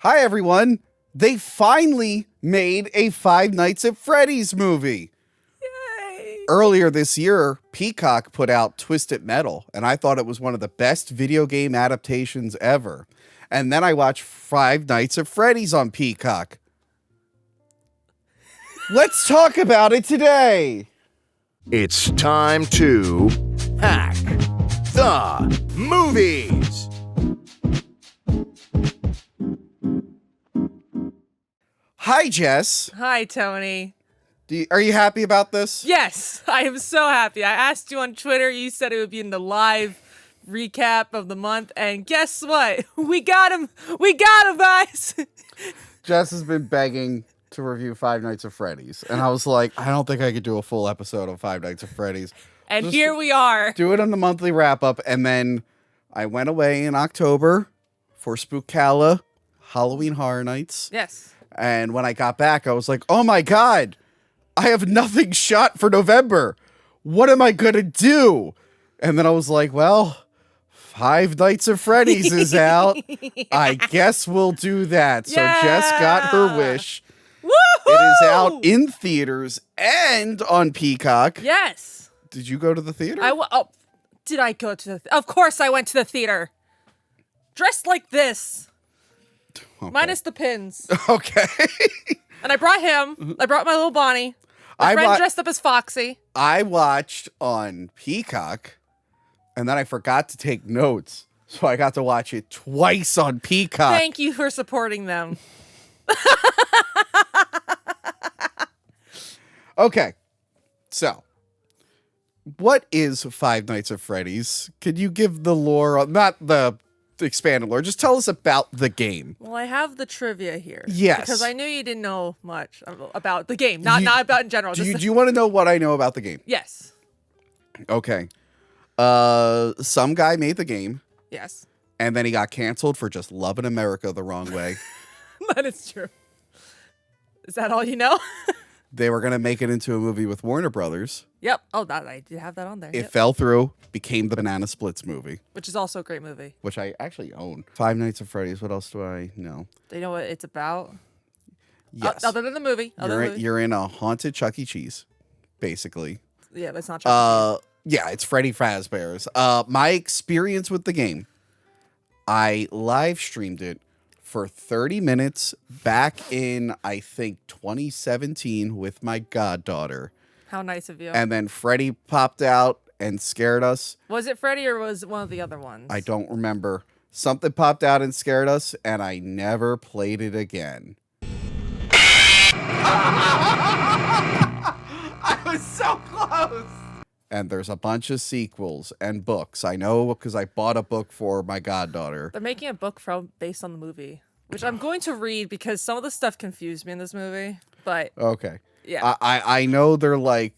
Hi, everyone. They finally made a Five Nights at Freddy's movie. Yay! Earlier this year, Peacock put out Twisted Metal, and I thought it was one of the best video game adaptations ever. And then I watched Five Nights at Freddy's on Peacock. Let's talk about it today. It's time to hack the movies. Hi, Jess. Hi, Tony. Are you happy about this? Yes, I am so happy. I asked you on Twitter. You said it would be in the live recap of the month. And guess what? We got him. We got him, guys. Jess has been begging to review Five Nights at Freddy's. And I was like, I don't think I could do a full episode of Five Nights at Freddy's. And Just here we are. do it on the monthly wrap-up. And then I went away in October for Spookala, Halloween Horror Nights. Yes. And when I got back, I was like, oh my God, I have nothing shot for November. What am I going to do? And then I was like, well, Five Nights at Freddy's is out. I guess we'll do that. So Jess got her wish. Woo-hoo! It is out in theaters and on Peacock. Yes. Did you go to the theater? Did I go to the... Of course I went to the theater. Dressed like this. Okay. Minus the pins. Okay. And I brought him. I brought my little Bonnie. My friend dressed up as Foxy. I watched on Peacock, and then I forgot to take notes. So I got to watch it twice on Peacock. Thank you for supporting them. Okay. So, what is Five Nights at Freddy's? Could you give the lore, not the expanded lore, just tell us about the game. Well, I have the trivia here. Yes. Because I knew you didn't know much about the game. Not about in general. Do you want to know what I know about the game? Yes. Okay. Some guy made the game, Yes. and then he got canceled for just loving America the wrong way. That is true. Is that all you know? They were going to make it into a movie with Warner Brothers. Yep. Oh, I did have that on there. It fell through, became the Banana Splits movie. Which is also a great movie. Which I actually own. Five Nights at Freddy's. What else do I know? Do you know what it's about? Yes. Other than the movie. You're in a haunted Chuck E. Cheese, basically. Yeah, but it's not Chuck E. Yeah, it's Freddy Fazbear's. My experience with the game, I live streamed it for 30 minutes back in, I think, 2017 with my goddaughter. How nice of you. And then Freddy popped out and scared us. Was it Freddy or was it one of the other ones? I don't remember. Something popped out and scared us, and I never played it again. I was so close. And there's a bunch of sequels and books. I know because I bought a book for my goddaughter. They're making a book based on the movie, which I'm going to read because some of the stuff confused me in this movie. But okay. Yeah. I know they're like,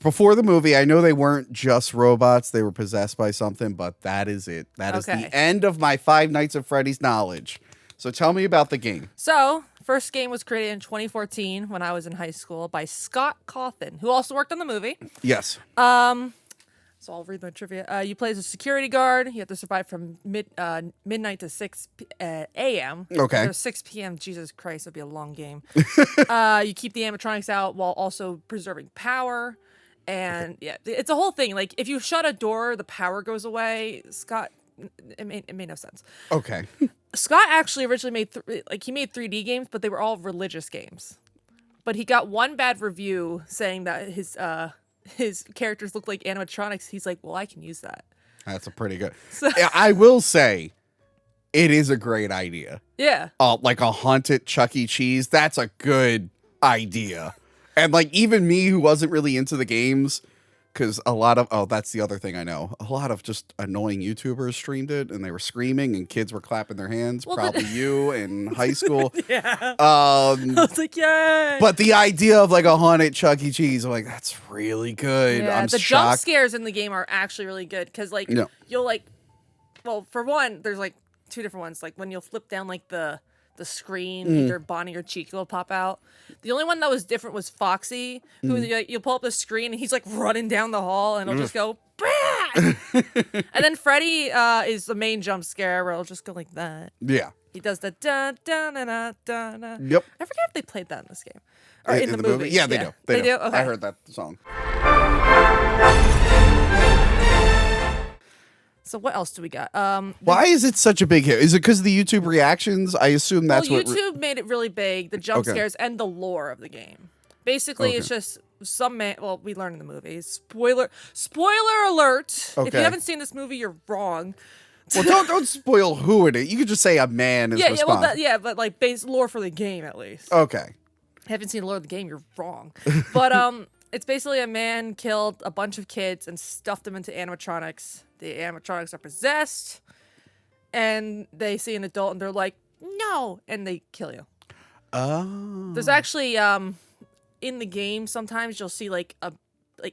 before the movie, I know they weren't just robots. They were possessed by something, but that is it. That is the end of my Five Nights at Freddy's knowledge. So tell me about the game. So, first game was created in 2014 when I was in high school by Scott Cawthon, who also worked on the movie. Yes. So I'll read my trivia. You play as a security guard. You have to survive from midnight to 6 a.m. Okay. There's 6 p.m. Jesus Christ, it'd be a long game. You keep the animatronics out while also preserving power. And yeah, it's a whole thing. Like if you shut a door, the power goes away. Scott, it made no sense. Okay. Scott actually originally made he made 3D games, but they were all religious games. But he got one bad review saying that his characters look like animatronics. He's like, well, I can use that. That's a pretty good. I will say, it is a great idea. Yeah. Like a haunted Chuck E. Cheese. That's a good idea. And like even me who wasn't really into the games, because a lot of, that's the other thing I know. A lot of just annoying YouTubers streamed it and they were screaming and kids were clapping their hands. Well, probably you in high school. Yeah. I was like, yay. But the idea of like a haunted Chuck E. Cheese, I'm like, that's really good. Yeah, I'm the shocked. jump scares in the game are actually really good because like you'll like, well, for one, there's like two different ones. Like when you'll flip down like the screen, either Bonnie or Cheeky will pop out. The only one that was different was Foxy, who you'll pull up the screen and he's like running down the hall and he'll just go, bah! And then Freddy is the main jump scare where it'll just go like that. Yeah. He does the da da da da da da. Yep. I forget if they played that in this game or in the movie. Yeah, they do. They do. Okay. I heard that song. So what else do we got? Why is it such a big hit? Is it because of the YouTube reactions? I assume that's what YouTube made it really big. The jump scares and the lore of the game. Basically, it's just some man. Well, we learned in the movie. Spoiler alert! If you haven't seen this movie, you're wrong. Well, don't spoil who it is. You could just say a man is responsible. But like base lore for the game at least. Okay. Haven't seen the lore of the game, you're wrong. But it's basically a man killed a bunch of kids and stuffed them into animatronics. The animatronics are possessed, and they see an adult and they're like, no, and they kill you. Oh. There's actually in the game sometimes you'll see like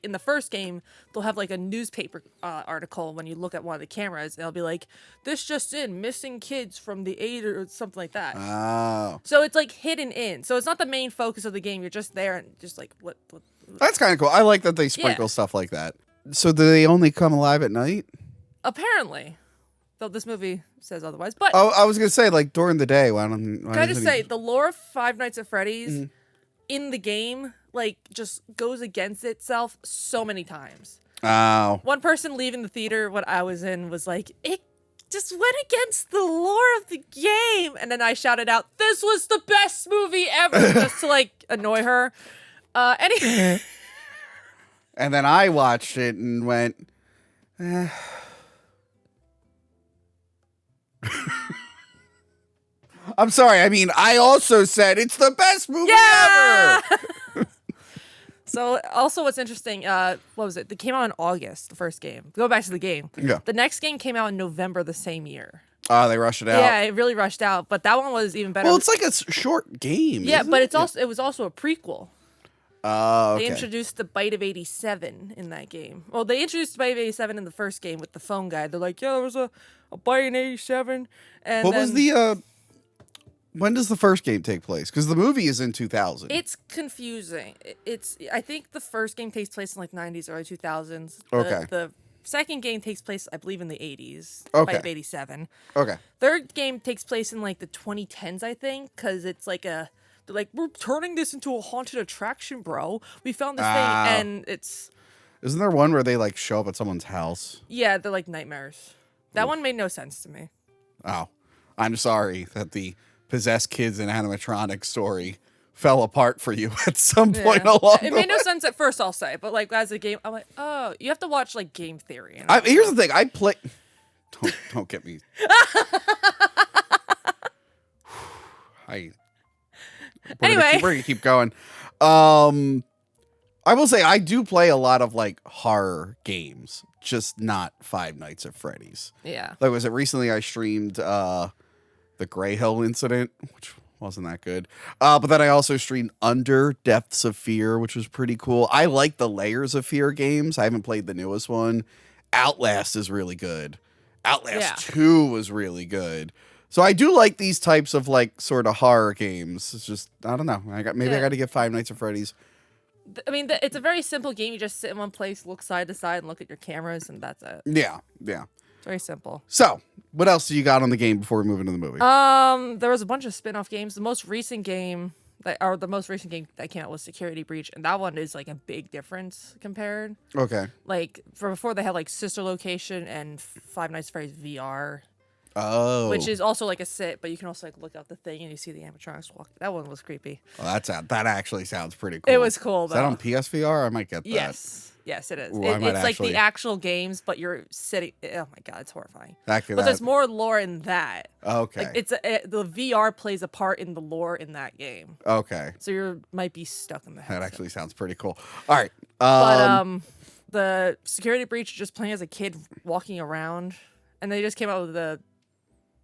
in the first game they'll have like a newspaper article when you look at one of the cameras and it'll be like, this just in, missing kids from the 8 or something like that. Oh. So it's like hidden in. So it's not the main focus of the game. You're just there and just like what? That's kind of cool. I like that they sprinkle stuff like that. So do they only come alive at night? Apparently. Though this movie says otherwise. But I was going to say, like, during the day. Can I just say, the lore of Five Nights at Freddy's in the game, like, just goes against itself so many times. Oh. One person leaving the theater when I was in was like, it just went against the lore of the game. And then I shouted out, this was the best movie ever, just to, like, annoy her. Anyway. And then I watched it and went, I'm sorry. I mean, I also said it's the best movie ever. So, also what's interesting, what was it? They came out in August, the first game. Go back to the game. Yeah. The next game came out in November the same year. Oh, they rushed it out. Yeah, it really rushed out. But that one was even better. Well, it's like a short game. Yeah, isn't but it? it was also a prequel. Oh, okay. They introduced the Bite of 87 in that game. Well, they introduced the Bite of 87 in the first game with the phone guy. They're like, yeah, there was a Bite in 87. And what was the, when does the first game take place? Because the movie is in 2000. It's confusing. I think the first game takes place in like 90s, early 2000s. Okay. The second game takes place, I believe, in the 80s. Okay. Bite of 87. Okay. Third game takes place in like the 2010s, I think, because it's like they're like, we're turning this into a haunted attraction, bro. We found this thing, and it's... Isn't there one where they, like, show up at someone's house? Yeah, they're like nightmares. That one made no sense to me. Oh. I'm sorry that the possessed kids in animatronics story fell apart for you at some point along It made no sense at first, I'll say. But, like, as a game, I'm like, oh, you have to watch, like, game theory. Here's the thing. I play... Don't get me... Anyway, we're gonna keep going. I will say I do play a lot of like horror games, just not Five Nights at Freddy's. Yeah. Like, was it recently I streamed the Grey Hill incident, which wasn't that good. But then I also streamed Under Depths of Fear, which was pretty cool. I like the Layers of Fear games. I haven't played the newest one. Outlast is really good. Outlast 2 was really good. So I do like these types of like sort of horror games. It's just, I don't know. I got to get Five Nights at Freddy's. I mean, it's a very simple game. You just sit in one place, look side to side, and look at your cameras, and that's it. Yeah. It's very simple. So, what else do you got on the game before we move into the movie? There was a bunch of spin-off games. The most recent game that came out was Security Breach, and that one is like a big difference compared. Okay. Like before, they had like Sister Location and Five Nights at Freddy's VR. Oh. Which is also like a sit, but you can also like look out the thing and you see the animatronics walk. That one was creepy. Well, that actually sounds pretty cool. It was cool, though. Is that on PSVR? I might get that. Yes, it is. Ooh, It's like the actual games, but you're sitting. Oh my god, it's horrifying. But there's more lore in that. Okay. Like the VR plays a part in the lore in that game. Okay. So you might be stuck in the headset. That actually sounds pretty cool. All right. But the Security Breach, just playing as a kid walking around, and they just came out with the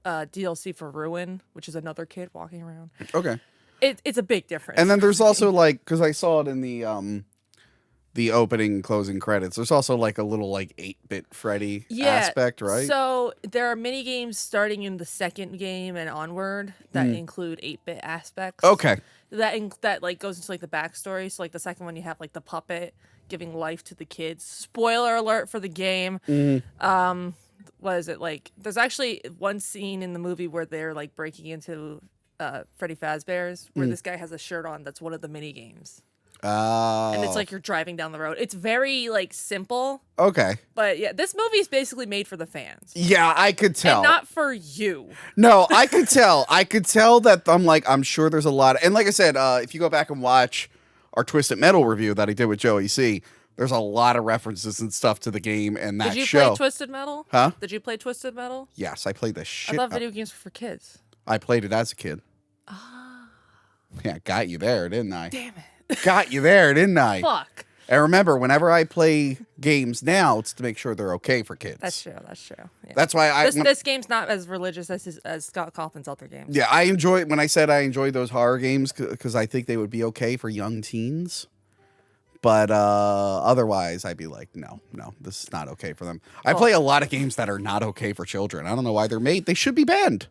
DLC for Ruin, which is another kid walking around. Okay. It's a big difference. And then there's also like, because I saw it in the opening closing credits, there's also like a little like 8-bit Freddy aspect, right? So there are mini games starting in the second game and onward that include 8-bit aspects. Okay. That like goes into like the backstory. So like the second one, you have like the puppet giving life to the kids. Spoiler alert for the game. what is it like? There's actually one scene in the movie where they're like breaking into Freddy Fazbear's, where this guy has a shirt on that's one of the mini games. And it's like you're driving down the road. It's very like simple. Okay. But yeah, this movie is basically made for the fans. Yeah, I could tell. And not for you. No, I could tell. I could tell that I'm sure there's a lot. And like I said, if you go back and watch our Twisted Metal review that I did with Joey C, there's a lot of references and stuff to the game and that show. Did you play Twisted Metal? Huh? Did you play Twisted Metal? Yes, I played the shit. I thought video games were for kids. I played it as a kid. Yeah, got you there, didn't I? Damn it. Got you there, didn't I? Fuck. And remember, whenever I play games now, it's to make sure they're okay for kids. That's true. Yeah. That's why this game's not as religious as Scott Cawthon's other games. Yeah, I enjoy when I said I enjoyed those horror games because I think they would be okay for young teens. But otherwise, I'd be like, no, this is not okay for them. I play a lot of games that are not okay for children. I don't know why they're made. They should be banned.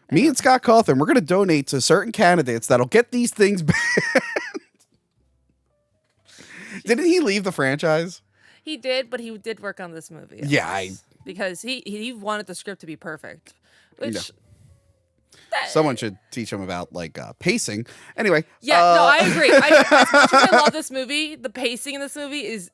Me and Scott Cawthon, we're going to donate to certain candidates that'll get these things banned. Didn't he leave the franchise? He did, but he did work on this movie. Yeah, because he wanted the script to be perfect. Which someone should teach him about like pacing. Anyway. Yeah, no, I agree. As much as I love this movie, the pacing in this movie is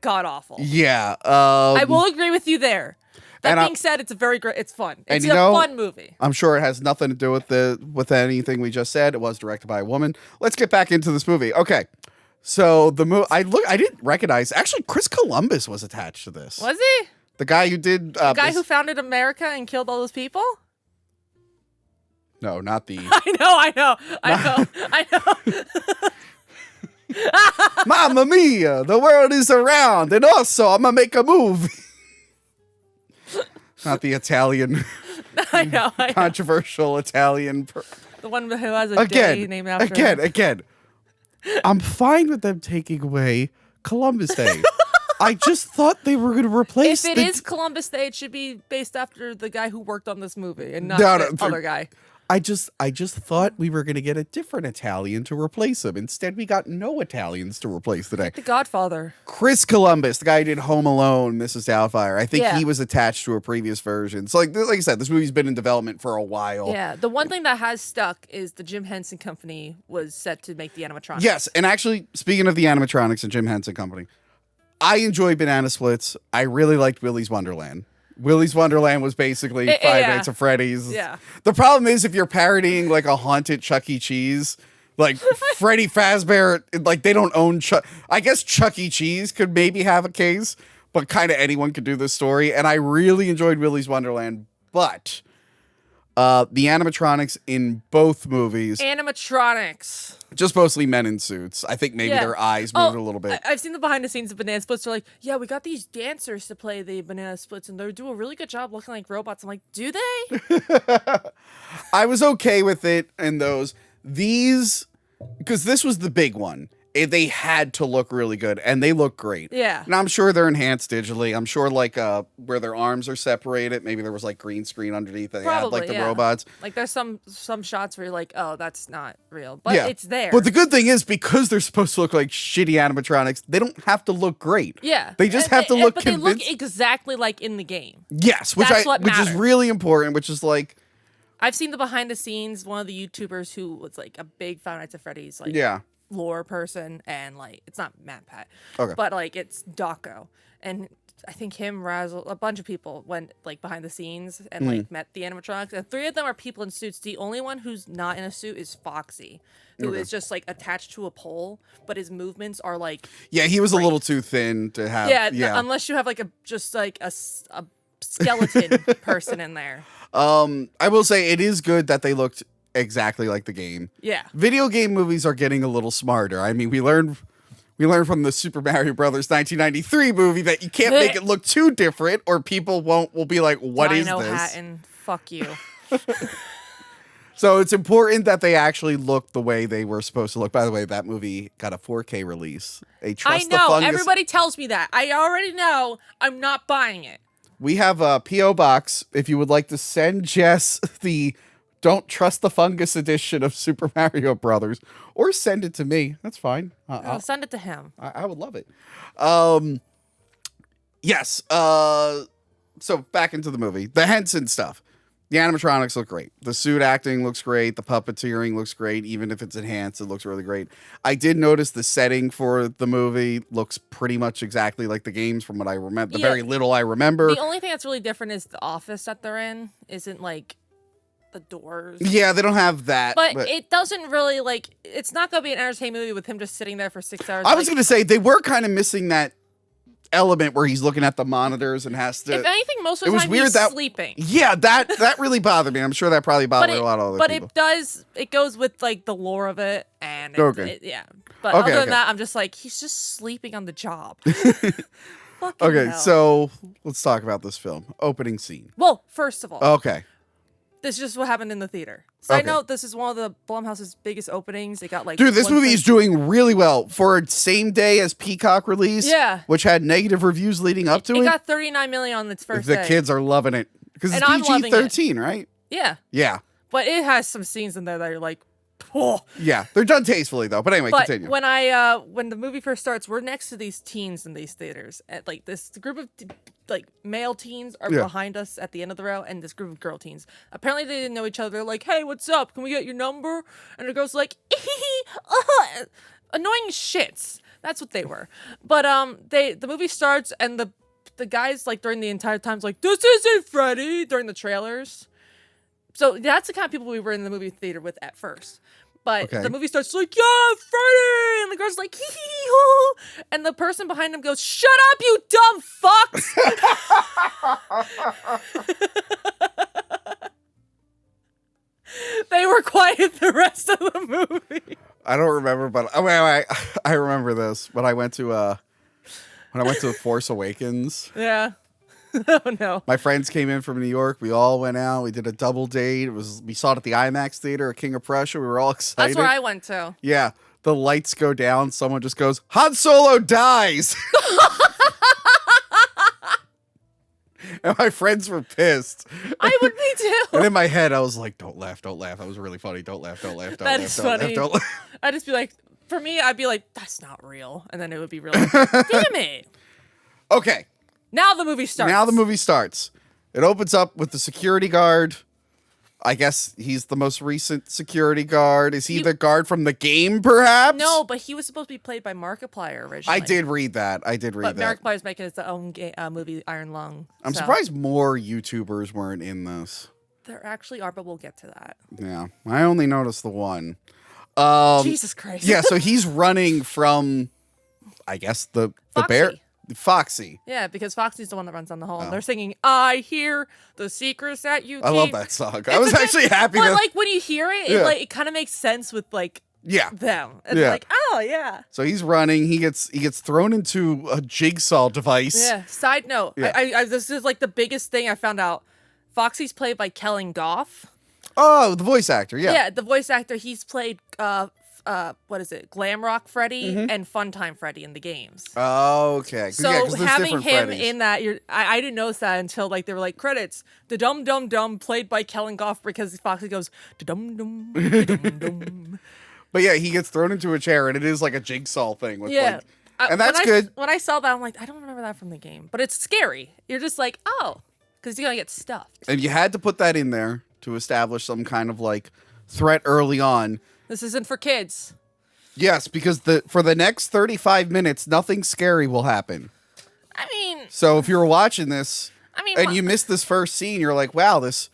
god awful. Yeah. I will agree with you there. That being said, it's a very great. It's fun. It's a fun movie. I'm sure it has nothing to do with anything we just said. It was directed by a woman. Let's get back into this movie. Okay. So the movie, I didn't recognize. Actually, Chris Columbus was attached to this. Was he? The guy who did. The guy who founded America and killed all those people? No, not the. I know. Mamma mia! The world is around, and also I'm gonna make a movie. Not the Italian. I know. Controversial Italian. The one who has a day named after him. Again. I'm fine with them taking away Columbus Day. I just thought they were going to replace. If it is Columbus Day, it should be based after the guy who worked on this movie and not the other guy. I just thought we were going to get a different Italian to replace him. Instead, we got no Italians to replace today. The Godfather. Chris Columbus, the guy who did Home Alone, Mrs. Doubtfire. I think he was attached to a previous version. So, like I said, this movie's been in development for a while. Yeah, the one thing that has stuck is the Jim Henson Company was set to make the animatronics. Yes, and actually, speaking of the animatronics and Jim Henson Company, I enjoy Banana Splits. I really liked Willy's Wonderland. Willy's Wonderland was basically Five Nights at Freddy's. Yeah. The problem is if you're parodying like a haunted Chuck E. Cheese, like Freddy Fazbear, like they don't own I guess Chuck E. Cheese could maybe have a case, but kind of anyone could do this story. And I really enjoyed Willy's Wonderland, but the animatronics in both movies. Animatronics. Just mostly men in suits. I think maybe their eyes moved a little bit. I've seen the behind the scenes of Banana Splits. They're like, yeah, we got these dancers to play the Banana Splits, and they do a really good job looking like robots. I'm like, do they? I was okay with it in those. These, because this was the big one. They had to look really good, and they look great. Yeah. And I'm sure they're enhanced digitally. I'm sure, like, where their arms are separated, maybe there was, like, green screen underneath that had, like, the robots. Like, there's some shots where you're like, oh, that's not real. But it's there. But the good thing is, because they're supposed to look like shitty animatronics, they don't have to look great. Yeah. They just have to look But they look exactly like in the game. Yes, which is really important, which is, like... I've seen the behind the scenes, one of the YouTubers who was, like, a big Five Nights at Freddy's, like... Yeah. lore person, and like it's not MatPat, okay, but like it's Daco, and I think him, Razzle, a bunch of people went like behind the scenes and like met the animatronics, and 3 of them are people in suits. The only one who's not in a suit is Foxy, who is just like attached to a pole, but his movements are like he was a little too thin to have. Unless you have like a skeleton person in there. I will say it is good that they looked exactly like the game. Yeah. Video game movies are getting a little smarter. I mean, we learned from the Super Mario Brothers 1993 movie that you can't make it look too different or people will be like, what is Dino this? Hatton, fuck you. So it's important that they actually look the way they were supposed to look. By the way, that movie got a 4K release. I know. Everybody tells me that. I already know. I'm not buying it. We have a P.O. box if you would like to send Jess the Don't Trust the Fungus edition of Super Mario Brothers, or send it to me. That's fine. I'll send it to him. I would love it. Yes. so back into the movie. The Henson stuff. The animatronics look great. The suit acting looks great. The puppeteering looks great. Even if it's enhanced, it looks really great. I did notice the setting for the movie looks pretty much exactly like the games from what I remember. The very little I remember. The only thing that's really different is the office that they're in isn't like the doors. Yeah, they don't have that. But it doesn't really like, it's not going to be an entertainment movie with him just sitting there for 6 hours. I was going to say, they were kind of missing that element where he's looking at the monitors and has to. If anything, most of the time he's sleeping. Yeah, that really bothered me. I'm sure that probably bothered a lot of other people. But it goes with like the lore of it, and yeah. But other than that, I'm just like, he's just sleeping on the job. Okay, hell. so let's talk about this film. Opening scene. Well, first of all, okay, this is just what happened in the theater. Side note, this is one of the Blumhouse's biggest openings. It got like, dude, this movie is doing really well for same day as Peacock release. Yeah, which had negative reviews leading up to it. It got 39 million on its first day. The kids are loving it because it's PG-13, right? Yeah, yeah. But it has some scenes in there that are like, oh. Yeah, they're done tastefully though. But anyway, continue. When the movie first starts, we're next to these teens in these theaters. At like this group of like male teens are behind us at the end of the row, and this group of girl teens. Apparently, they didn't know each other. They're like, "Hey, what's up? Can we get your number?" And the girl's like, annoying shits. That's what they were. But the movie starts, and the guys like during the entire time's like, "This isn't Freddy" during the trailers. So that's the kind of people we were in the movie theater with at first. But the movie starts like, yeah, Freddy! And the girl's like, hee hee hoo! And the person behind him goes, shut up, you dumb fucks! They were quiet the rest of the movie. I don't remember, but I remember this. When I went to Force Awakens. Yeah. Oh no! My friends came in from New York. We all went out. We did a double date. We saw it at the IMAX theater at King of Prussia. We were all excited. That's where I went to. Yeah, the lights go down. Someone just goes, "Han Solo dies," and my friends were pissed. I would be too. And in my head, I was like, "Don't laugh, don't laugh." That was really funny. Don't laugh, don't laugh, don't that laugh, is don't funny. laugh, don't laugh. I'd just be like, for me, I'd be like, "That's not real," and then it would be real. Damn it! Okay. Now the movie starts. It opens up with the security guard. I guess he's the most recent security guard. Is he the guard from the game, perhaps? No, but he was supposed to be played by Markiplier originally. I did read that. But Markiplier's making his own movie, Iron Lung. I'm surprised more YouTubers weren't in this. There actually are, but we'll get to that. Yeah, I only noticed the one. Jesus Christ. Yeah, so he's running from, I guess, the bear. Foxy. Yeah, because Foxy's the one that runs down the hall. And they're singing, I hear the secrets that you keep. I love that song. I was actually happy. But like when you hear it, it kind of makes sense with like them. And like, oh yeah. So he's running. He gets thrown into a jigsaw device. Yeah. Side note, this is like the biggest thing I found out. Foxy's played by Kellen Goff. Oh, the voice actor, yeah. Yeah, the voice actor. He's played what is it? Glam Rock Freddy and Funtime Freddy in the games. Oh, okay. So having him in that, I didn't notice that until like they were like credits. The Dum Dum Dum played by Kellen Goff because Foxy goes dum dum dum dum. But yeah, he gets thrown into a chair and it is like a jigsaw thing with and that's good. When I saw that, I'm like, I don't remember that from the game, but it's scary. You're just like, oh, because you're gonna get stuffed. And you had to put that in there to establish some kind of like threat early on. This isn't for kids. Yes, because for the next 35 minutes, nothing scary will happen. I mean... So if you're watching this and you missed this first scene, you're like, wow, this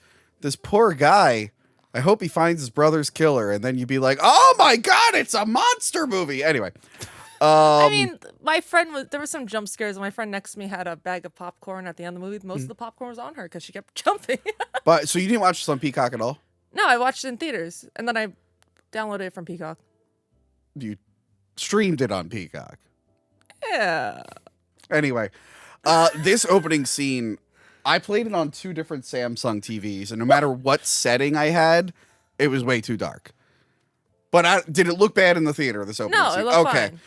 poor guy, I hope he finds his brother's killer. And then you'd be like, oh my God, it's a monster movie. Anyway. I mean, there were some jump scares. My friend next to me had a bag of popcorn at the end of the movie. Most of the popcorn was on her because she kept jumping. But so you didn't watch this on Peacock at all? No, I watched it in theaters. And then I downloaded it from Peacock. You streamed it on Peacock. Yeah. Anyway, this opening scene, I played it on 2 different Samsung TVs, and no matter what setting I had, it was way too dark. But did it look bad in the theater, this opening No, scene? it looked fine.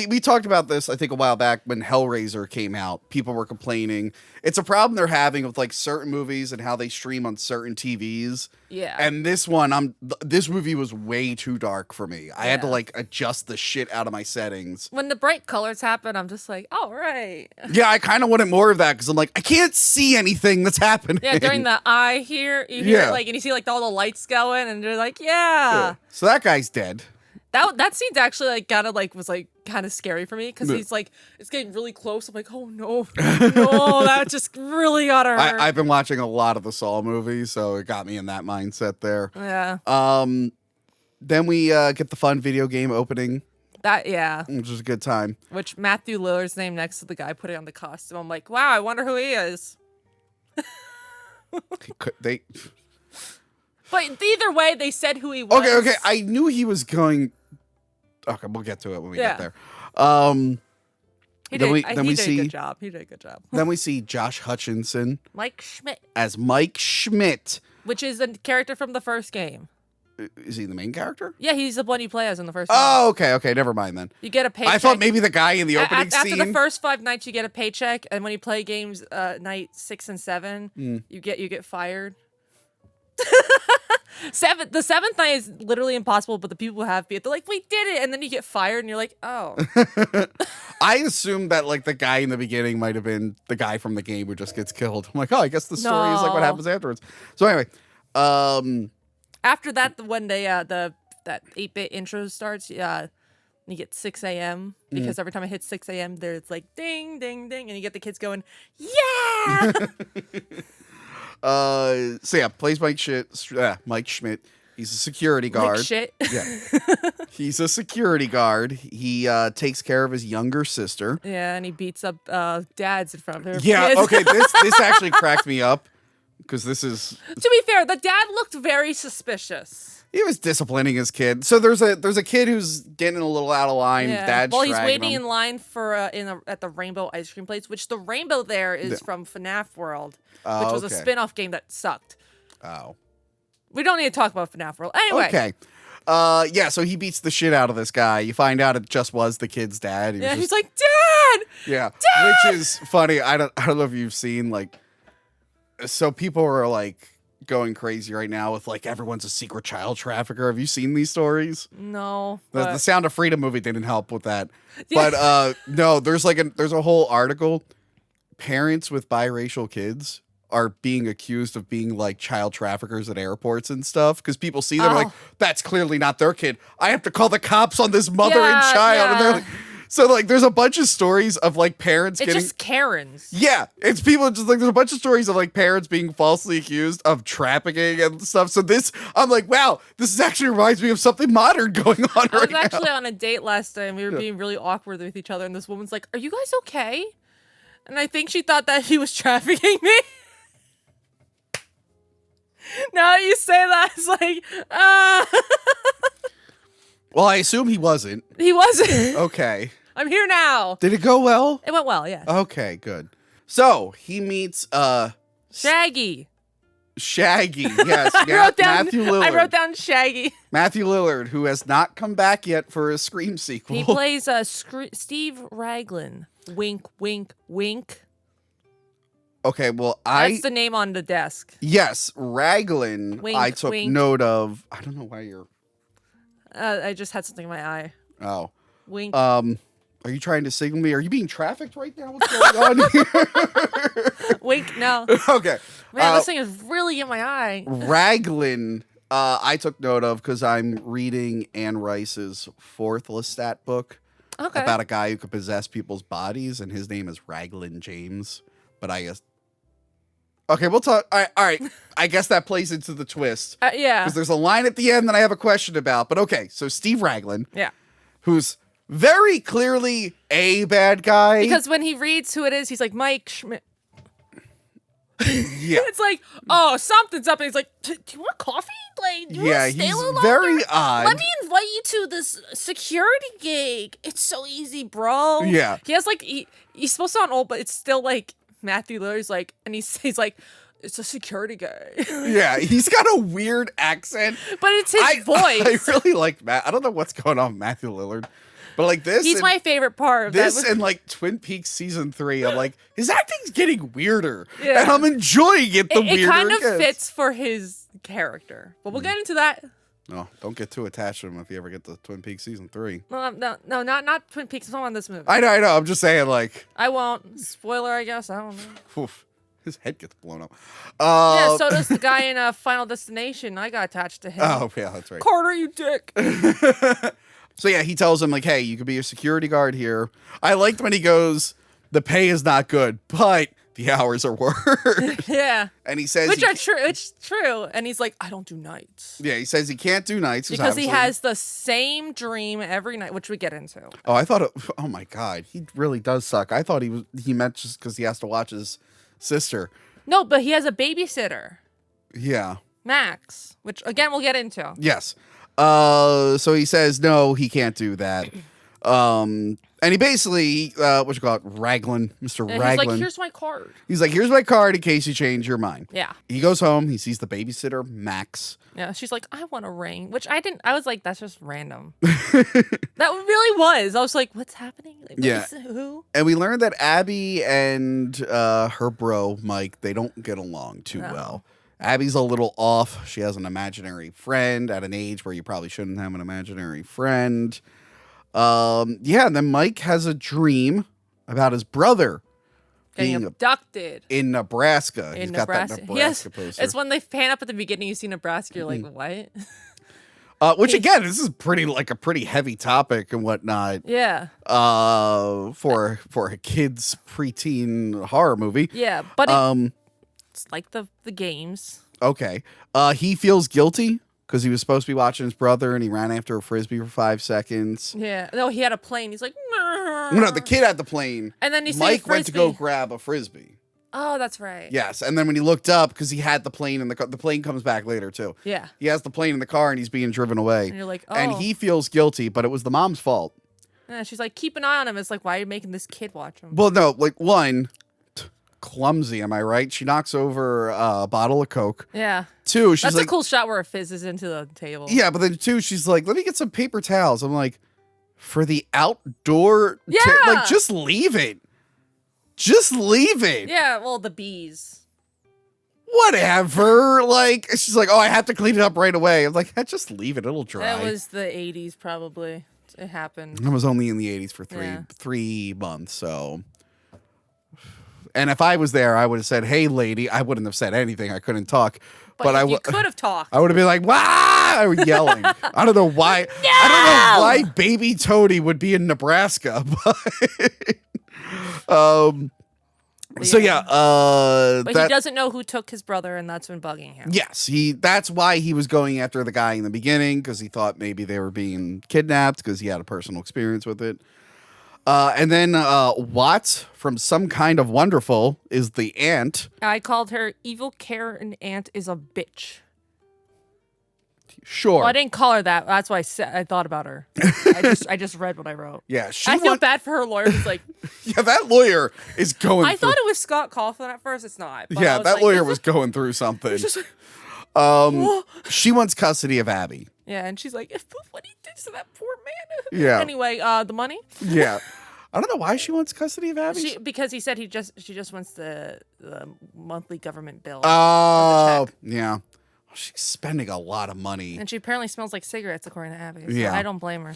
We talked about this, I think, a while back when Hellraiser came out. People were complaining. It's a problem they're having with like certain movies and how they stream on certain TVs. Yeah. And this one, this movie was way too dark for me. I had to like adjust the shit out of my settings. When the bright colors happen, I'm just like, all right. Yeah, I kind of wanted more of that because I'm like, I can't see anything that's happening. Yeah, during the you hear like, and you see like all the lights going, and you're like, yeah. So that guy's dead. That scene's actually like was kind of scary for me because he's like, it's getting really close. I'm like, oh no, no, that just really got her. I've been watching a lot of the Saw movies, so it got me in that mindset there. Yeah. Then we get the fun video game opening. Which is a good time. Which Matthew Lillard's name next to the guy putting on the costume. I'm like, wow, I wonder who he is. But either way, they said who he was. Okay. I knew he was going. Okay, we'll get to it when we get there. He did a good job. He did a good job. Then we see Josh Hutcherson. Mike Schmidt. As Mike Schmidt. Which is a character from the first game. Is he the main character? Yeah, he's the one you play as in the first game. Oh, okay, never mind then. You get a paycheck. I thought maybe the guy in the opening scene. After the first 5 nights, you get a paycheck, and when you play games night 6 and 7, you get fired. The 7th night is literally impossible, but the people who have beat, they're like, we did it, and then you get fired, and you're like, oh. I assumed that like the guy in the beginning might have been the guy from the game who just gets killed. I'm like, oh, I guess the story is like what happens afterwards. So anyway, after that, when they that 8-bit intro starts, you get 6 a.m. because every time I hit 6 a.m., there's like ding, ding, ding, and you get the kids going, yeah. So yeah, plays Mike Schmidt. He's a security guard. Mike shit. Yeah. He's a security guard. He takes care of his younger sister. Yeah, and he beats up dads in front of her. Yeah, kids. okay, this actually cracked me up because this is. To be fair, the dad looked very suspicious. He was disciplining his kid. So there's a kid who's getting a little out of line. Yeah. Dad's he's dragging waiting him. in line for at the Rainbow ice cream place, which the rainbow there is from FNAF World, which was a spin-off game that sucked. Oh. We don't need to talk about FNAF World. Anyway. Okay. Yeah, so he beats the shit out of this guy. You find out it just was the kid's dad. He's like, Dad! Yeah. Dad! Which is funny. I don't know if you've seen like so people are like going crazy right now with like everyone's a secret child trafficker. Have you seen these stories? No. The Sound of Freedom movie didn't help with that. Yeah. But no, there's a whole article. Parents with biracial kids are being accused of being like child traffickers at airports and stuff because people see them like, that's clearly not their kid. I have to call the cops on this mother and child. Yeah. And they're like, so like there's a bunch of stories of like parents getting just Karens. Yeah, it's people just like there's a bunch of stories of like parents being falsely accused of trafficking and stuff. So this I'm like, wow, this is actually reminds me of something modern going on right now. I was actually on a date last time. We were being really awkward with each other, and this woman's like, "Are you guys okay?" And I think she thought that he was trafficking me. Now you say that, it's like, Well, I assume he wasn't. He wasn't. Okay. I'm here now. Did it go well? It went well, yeah. Okay, good. So he meets Shaggy. Shaggy, yes. Matthew Lillard. I wrote down Shaggy. Matthew Lillard, who has not come back yet for a Scream sequel. He plays Steve Raglin. Wink, wink, wink. Okay, well, That's the name on the desk. Yes, Raglin, Wink, I took wink. note of. I don't know why you're... I just had something in my eye. Oh. Wink. Are you trying to signal me? Are you being trafficked right now? What's going on here? Wink, no. Okay. Man, this thing is really in my eye. Raglin, I took note of because I'm reading Anne Rice's 4th Lestat book about a guy who could possess people's bodies, and his name is Raglin James. But I guess... Okay, we'll talk. All right. I guess that plays into the twist. Yeah. Because there's a line at the end that I have a question about. But okay, so Steve Raglin. Yeah. Who's very clearly a bad guy. Because when he reads who it is, he's like, Mike Schmidt. Yeah. It's like, oh, something's up. And he's like, do you want coffee? Like, do you want to stay a little longer? Very odd. Let me invite you to this security gig. It's so easy, bro. Yeah. He has like, he's supposed to sound old, but it's still like, Matthew Lillard's like, and he's like, it's a security guy. Yeah, he's got a weird accent. But it's his voice. I really like Matt. I don't know what's going on with Matthew Lillard. But like this, he's my favorite part of this, that. and like Twin Peaks season 3. I'm like, his acting's getting weirder, Yeah. and I'm enjoying it. The weirder it kind of gets. fits for his character, but we'll get into that. No, don't get too attached to him if you ever get to Twin Peaks season 3. No, not Twin Peaks. I'm on this movie. I know. I'm just saying, like, I won't. Spoiler, I guess. I don't know. oof, his head gets blown up. Yeah, so does the guy in Final Destination. I got attached to him. Oh yeah, that's right. Carter, you dick. So yeah, he tells him like, "Hey, you could be a security guard here." I liked when he goes, "The pay is not good, but the hours are worse." Yeah. And he says, which are true. It's true. And he's like, I don't do nights. Yeah, he says he can't do nights because he has the same dream every night, which we get into. Oh, I thought. Oh my God, he really does suck. I thought he meant just because he has to watch his sister. No, but he has a babysitter. Yeah. Max, which again we'll get into. Yes. So he says no, he can't do that. And he basically, what you call it, Raglin, Mr. And Raglin. he's like, here's my card. He's like, here's my card in case you change your mind. Yeah. He goes home. He sees the babysitter, Max. Yeah. She's like, I want a ring, which I didn't. I was like, that's just random. That really was. I was like, what's happening? Like, Yeah. Who? And we learned that Abby and her bro, Mike, they don't get along too well. Abby's a little off. She has an imaginary friend at an age where you probably shouldn't have an imaginary friend. Yeah, and then Mike has a dream about his brother Getting abducted in Nebraska. In He's Nebraska. got that Nebraska poster. It's when they pan up at the beginning, you see Nebraska, you're like, what? Which again, this is a pretty heavy topic and whatnot. Yeah. For a kids preteen horror movie. Yeah, but it's like the games. Okay. He feels guilty because he was supposed to be watching his brother and he ran after a frisbee for 5 seconds. Yeah. No, he had a plane. He's like, no, the kid had the plane. And then Mike went to go grab a frisbee. Oh, that's right. Yes, and then when he looked up, because he had the plane in the car, the plane comes back later too. Yeah. He has the plane in the car and he's being driven away. And you're like, oh. And he feels guilty, but it was the mom's fault. Yeah, she's like, keep an eye on him. It's like, why are you making this kid watch him? Well, no, like one, clumsy, am I right? She knocks over a bottle of Coke. Yeah. 2, she's That's like, a cool shot where it fizzes into the table. Yeah, but then 2, she's like, let me get some paper towels. I'm like, for the outdoor, like, just leave it. Just leave it. Yeah, well, the bees. Whatever. Like, she's like, oh, I have to clean it up right away. I'm like, just leave it. It'll dry. That was the 80s, probably. It happened. I was only in the 80s for three months, so. And if I was there, I would have said, hey, lady. I wouldn't have said anything. I couldn't talk. But you could have talked. I would have been like, "Wah!" I was yelling. I don't know why. No! I don't know why Baby Toady would be in Nebraska. But so yeah. But he doesn't know who took his brother, and that's been bugging him. Yes, that's why he was going after the guy in the beginning, because he thought maybe they were being kidnapped because he had a personal experience with it. And then Watts from Some Kind of Wonderful is the aunt. I called her Evil Karen Aunt is a bitch. Sure. Well, I didn't call her that. That's why I thought about her. I just read what I wrote. Yeah, I feel bad for her lawyer. Who's like, yeah, that lawyer is going. I thought it was Scott Cawthon at first. It's not. Yeah, that lawyer was going through something. She wants custody of Abby. Yeah, and she's like, what he did to that poor man. Yeah. Anyway, the money. Yeah. I don't know why she wants custody of Abby. Because he said she just wants the monthly government bill. Oh, yeah. She's spending a lot of money. And she apparently smells like cigarettes, according to Abby. So yeah. I don't blame her.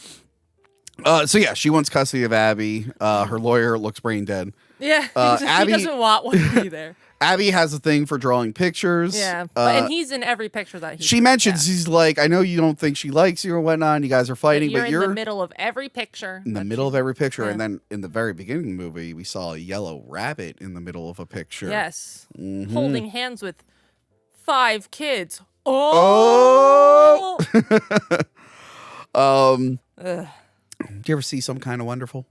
So yeah, she wants custody of Abby. Her lawyer looks brain dead. Yeah, Abby, he doesn't want one to be there. Abby has a thing for drawing pictures. Yeah, and he's in every picture that she mentions. He's like, I know you don't think she likes you or whatnot. And you guys are fighting, but you're in the middle of every picture. In the middle of every picture, and then in the very beginning of the movie, we saw a yellow rabbit in the middle of a picture. Yes, holding hands with 5 kids. Oh. Do you ever see Some Kind of Wonderful?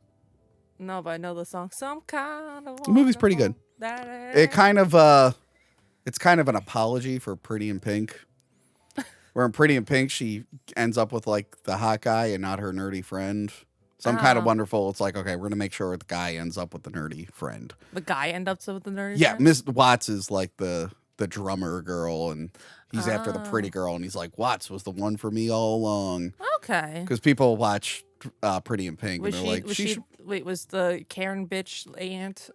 No, but I know the song. Some Kind of Wonderful. The movie's pretty good. It's kind of an apology for Pretty in Pink. Where in Pretty in Pink, she ends up with like the hot guy and not her nerdy friend. Some Kind of Wonderful. It's like, okay, we're gonna make sure the guy ends up with the nerdy friend. The guy ends up with the nerdy. Yeah, friend? Miss Watts is like the the drummer girl, and he's after the pretty girl, and he's like, Watts was the one for me all along. Okay. Because people watch Pretty in Pink, and they're like, wait, was the Karen bitch aunt?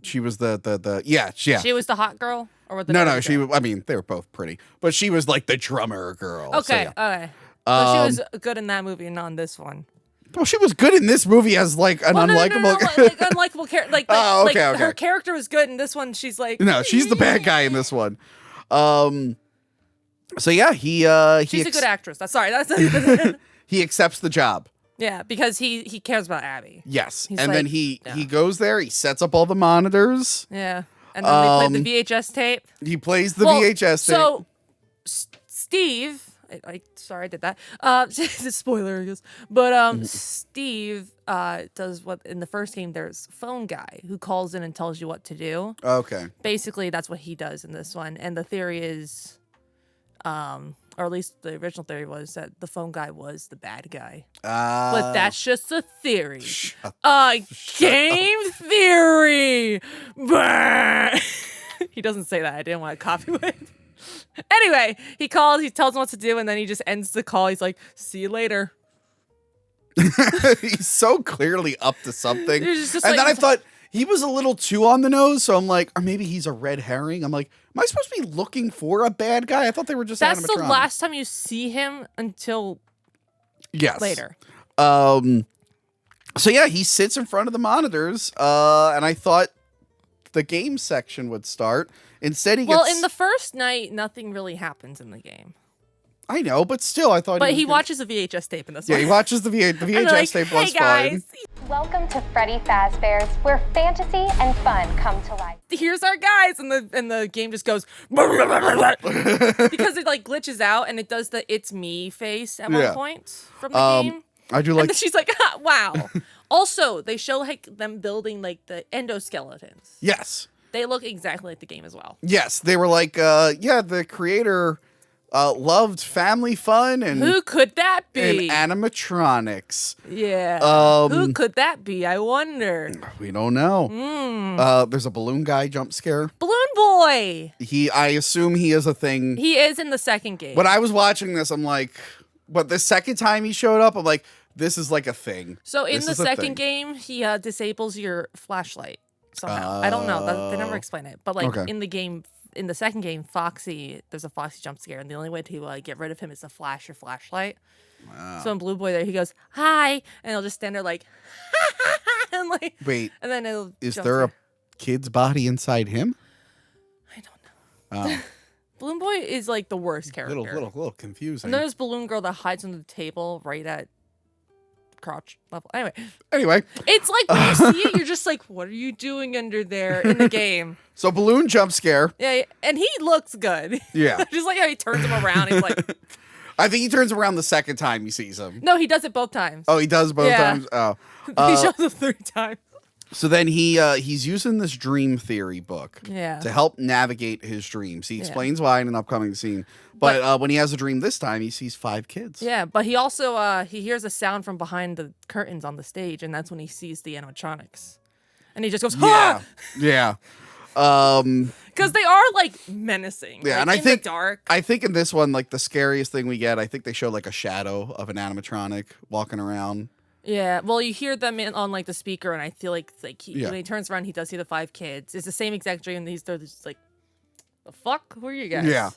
She was yeah. She was the hot girl, or what? No, I mean, they were both pretty, but she was like the drummer girl. Okay, so, yeah. okay. So she was good in that movie and not in this one. Well, she was good in this movie as like an unlikable, like unlikable character. Like, okay. Her character was good in this one. She's like, no, she's the bad guy in this one. So yeah, she's a good actress. That's he accepts the job. Yeah, because he cares about Abby. Yes, He's and like, then he goes there. He sets up all the monitors. Yeah, and then they play the VHS tape. He plays the VHS tape. So Steve. Sorry, I did that. Spoiler, I guess. But Steve does what in the first game. There's a phone guy who calls in and tells you what to do. Okay. Basically, that's what he does in this one. And the theory is, or at least the original theory was that the phone guy was the bad guy. But that's just a theory. Game theory. He doesn't say that. I didn't want to copyright. Anyway, he calls, he tells him what to do, and then he just ends the call. He's like, see you later. He's so clearly up to something. Just and like, then I thought he was a little too on the nose, so I'm like, or maybe he's a red herring. I'm like, am I supposed to be looking for a bad guy? I thought they were just that's animatronics. the last time you see him until later. So yeah, he sits in front of the monitors, and I thought the game section would start. Instead, he gets... Well, in the first night, nothing really happens in the game. I know, but still, I thought. But he watches a VHS tape in this one. Yeah, he watches the VHS tape. Hey guys, welcome to Freddy Fazbear's, where fantasy and fun come to life. Here's our guys, and the game just goes because it like glitches out, and it does the "it's me" face at one point from the game. I do like. And then she's like, "Wow." Also, they show like them building like the endoskeletons. Yes. They look exactly like the game as well. Yes, they were like, the creator loved family fun and who could that be? And animatronics. Yeah. Who could that be? I wonder. We don't know. There's a balloon guy jump scare. Balloon boy. I assume he is a thing. He is in the second game. When I was watching this, I'm like, but the second time he showed up, I'm like, this is like a thing. So in the second game, he disables your flashlight. Somehow. I don't know. They never explain it. But like in the game, in the second game, there's a Foxy jump scare, and the only way to get rid of him is to flash your flashlight. Wow. So in Blue Boy there, he goes, hi, and he'll just stand there like, and like, wait, and then it'll is there a kid's body inside him? I don't know. Balloon Boy is like the worst character. Little confusing. And there's Balloon Girl that hides under the table right at crotch level. Anyway, it's like when you see it, you're just like, what are you doing under there in the game? So balloon jump scare. Yeah, and he looks good. Yeah, just like how he turns him around. He's like, I think he turns around the second time he sees him. No, he does it both times. Oh, he does both times. Oh, he shows up 3 times. So then he's using this dream theory book to help navigate his dreams. He explains why in an upcoming scene. But when he has a dream this time, he sees 5 kids. Yeah, but he also he hears a sound from behind the curtains on the stage, and that's when he sees the animatronics. And he just goes, ha! Yeah. Because they are like menacing. Yeah, like, and I in think the dark. I think in this one, like the scariest thing we get, I think they show like a shadow of an animatronic walking around. Yeah, well, you hear them on like the speaker, and I feel like when he turns around, he does see the 5 kids. It's the same exact dream. They're just like, the fuck? Who are you guys? Yeah,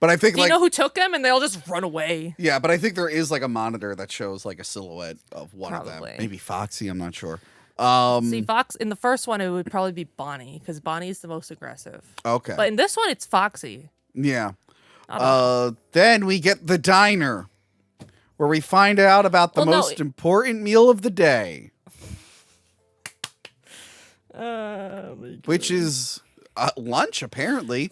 but I think do you know who took them? And they all just run away. Yeah, but I think there is like a monitor that shows like a silhouette of one Probably. of them. Maybe Foxy. I'm not sure. See, Fox in the first one, it would probably be Bonnie because Bonnie's the most aggressive. Okay, but in this one, it's Foxy. Yeah. Then we get the diner, where we find out about the most important meal of the day, which is lunch, apparently.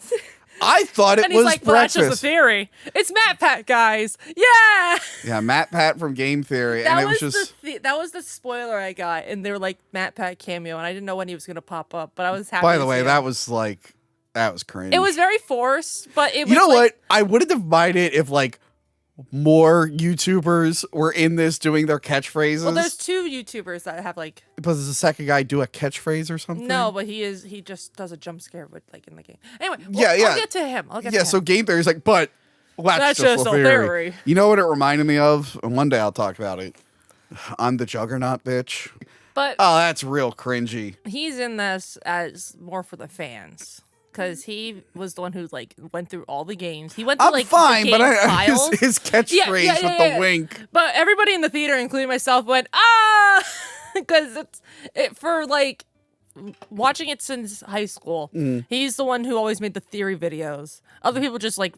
I thought it was breakfast. That's just a theory. It's MatPat, guys. Yeah. Yeah, MatPat from Game Theory, that and it was just that was the spoiler I got, and they were like MatPat cameo, and I didn't know when he was gonna pop up, but I was happy. By the way, that was cringe. It was very forced, but it was. You know what? I wouldn't have minded if like more YouTubers were in this doing their catchphrases? Well, there's 2 YouTubers that have like. But does the second guy do a catchphrase or something? No, but he just does a jump scare with like in the game. Anyway, yeah. I'll get to him. So Game Theory's like, but that's just a theory. You know what it reminded me of? And one day I'll talk about it. I'm the Juggernaut, bitch. But oh, that's real cringy. He's in this as more for the fans. Because he was the one who like went through all the games. He went through like fine, the but game files. His catchphrase with the wink. But everybody in the theater, including myself, went because it for like watching it since high school. He's the one who always made the theory videos. Other people just like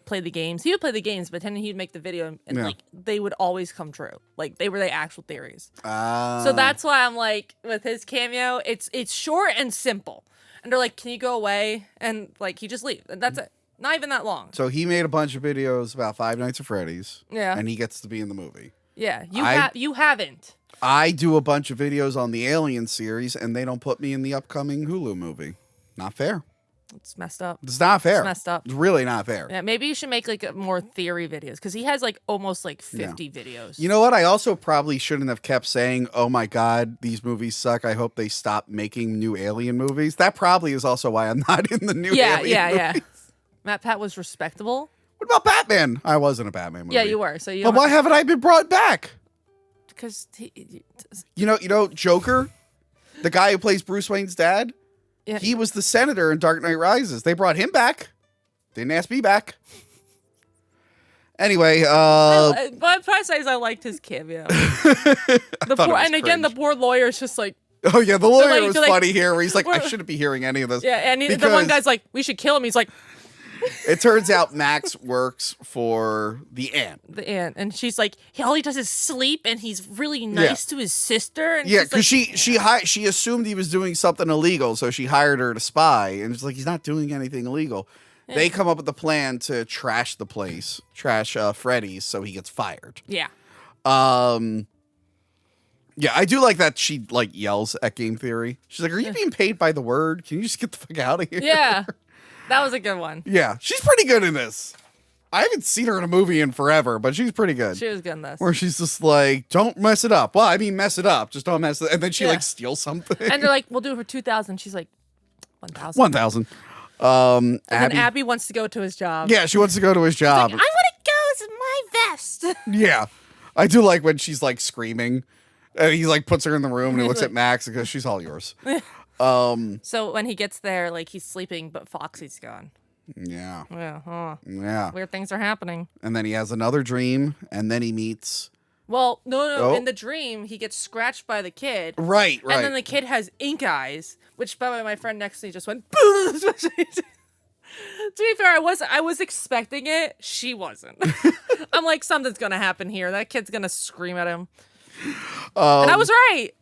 play the games. He would play the games, but then he'd make the video, and like they would always come true. Like they were the actual theories. So that's why I'm like with his cameo, it's short and simple. And they're like, can you go away? And like, he just leaves. And that's it. Not even that long. So he made a bunch of videos about Five Nights at Freddy's. Yeah. And he gets to be in the movie. Yeah. You haven't. I do a bunch of videos on the Alien series, and they don't put me in the upcoming Hulu movie. Not fair. It's messed up. It's not fair. It's messed up. It's really not fair. Yeah, maybe you should make like more theory videos because he has like almost like 50 videos. You know what? I also probably shouldn't have kept saying, oh my God, these movies suck. I hope they stop making new Alien movies. That probably is also why I'm not in the new Alien movies. MatPat was respectable. What about Batman? I was in a Batman movie. Yeah, you were. So but why haven't I been brought back? Because you know, Joker, the guy who plays Bruce Wayne's dad. Yeah. He was the senator in Dark Knight Rises. They brought him back. Didn't ask me back. Anyway, but price I liked his cameo. The poor lawyer is just like. Oh yeah, the lawyer was funny here. Where he's like, I shouldn't be hearing any of this. Yeah, and the one guy's like, we should kill him. He's like. It turns out Max works for the aunt. The aunt, and she's like, all he does is sleep, and he's really nice to his sister. And yeah, because she assumed he was doing something illegal, so she hired her to spy, and it's like he's not doing anything illegal. Yeah. They come up with the plan to trash the place, trash Freddy's, so he gets fired. Yeah. Yeah, I do like that she like yells at Game Theory. She's like, "Are you being paid by the word? Can you just get the fuck out of here?" Yeah. That was a good one. Yeah, she's pretty good in this. I haven't seen her in a movie in forever, but she's pretty good. She was good in this. Where she's just like, don't mess it up. Well, I mean, mess it up. Just don't mess it up. And then she like steals something. And they're like, we'll do it for 2,000. She's like, 1,000. 1,000. And then Abby wants to go to his job. Yeah, she wants to go to his job. Like, I want to go. It's my vest. Yeah. I do like when she's like screaming. And he like puts her in the room and he looks at Max and goes, she's all yours. So when he gets there, like he's sleeping, but Foxy's gone. Yeah. Yeah. Huh. Yeah. Weird things are happening. And then he has another dream, and then he meets. Well, no. In the dream, he gets scratched by the kid. Right. And then the kid has ink eyes, which, by the way, my friend next to me just went. To be fair, I was expecting it. She wasn't. I'm like, something's gonna happen here. That kid's gonna scream at him. And I was right.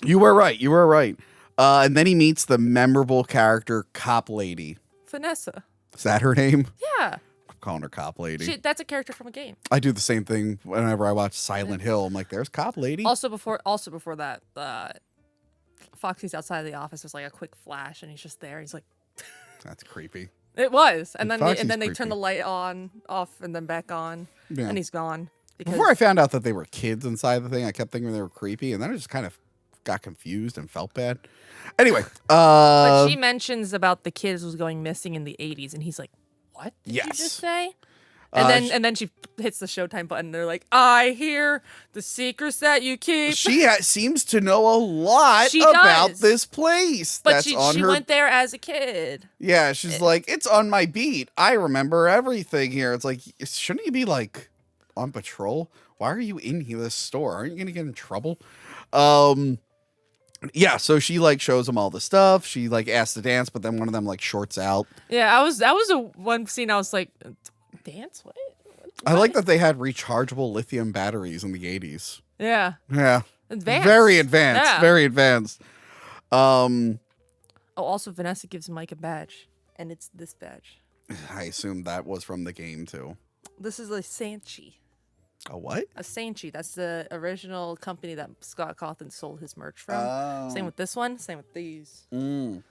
You were right. You were right. And then he meets the memorable character Cop Lady. Vanessa. Is that her name? Yeah. I'm calling her Cop Lady. That's a character from a game. I do the same thing whenever I watch Silent Hill. I'm like, there's Cop Lady. Also before that, Foxy's outside of the office. There's like a quick flash, and he's just there. He's like, that's creepy. It was, and then they creepy. turn the light off, and then back on, and he's gone. Before I found out that they were kids inside the thing, I kept thinking they were creepy, and then I just kind of got confused and felt bad. Anyway, but she mentions about the kids was going missing in the 80s, and he's like, "What did you just say?" And then she hits the Showtime button. And they're like, "I hear the secrets that you keep." She seems to know a lot about this place. But she went there as a kid. Yeah, she's like, it's on my beat. I remember everything here. It's like, shouldn't you be like on patrol? Why are you in this store? Aren't you gonna get in trouble? Yeah, so she like shows them all the stuff. She like asks to dance, but then one of them like shorts out. Yeah, that was a one scene I was like, dance? What? I like that they had rechargeable lithium batteries in the 80s. Yeah. Yeah. Advanced. Very advanced. Yeah. Very advanced. Also Vanessa gives Mike a badge, and it's this badge. I assume that was from the game too. This is a Sanchi. A what? A Sanchi. That's the original company that Scott Cawthon sold his merch from. Oh. Same with this one. Same with these. Mm.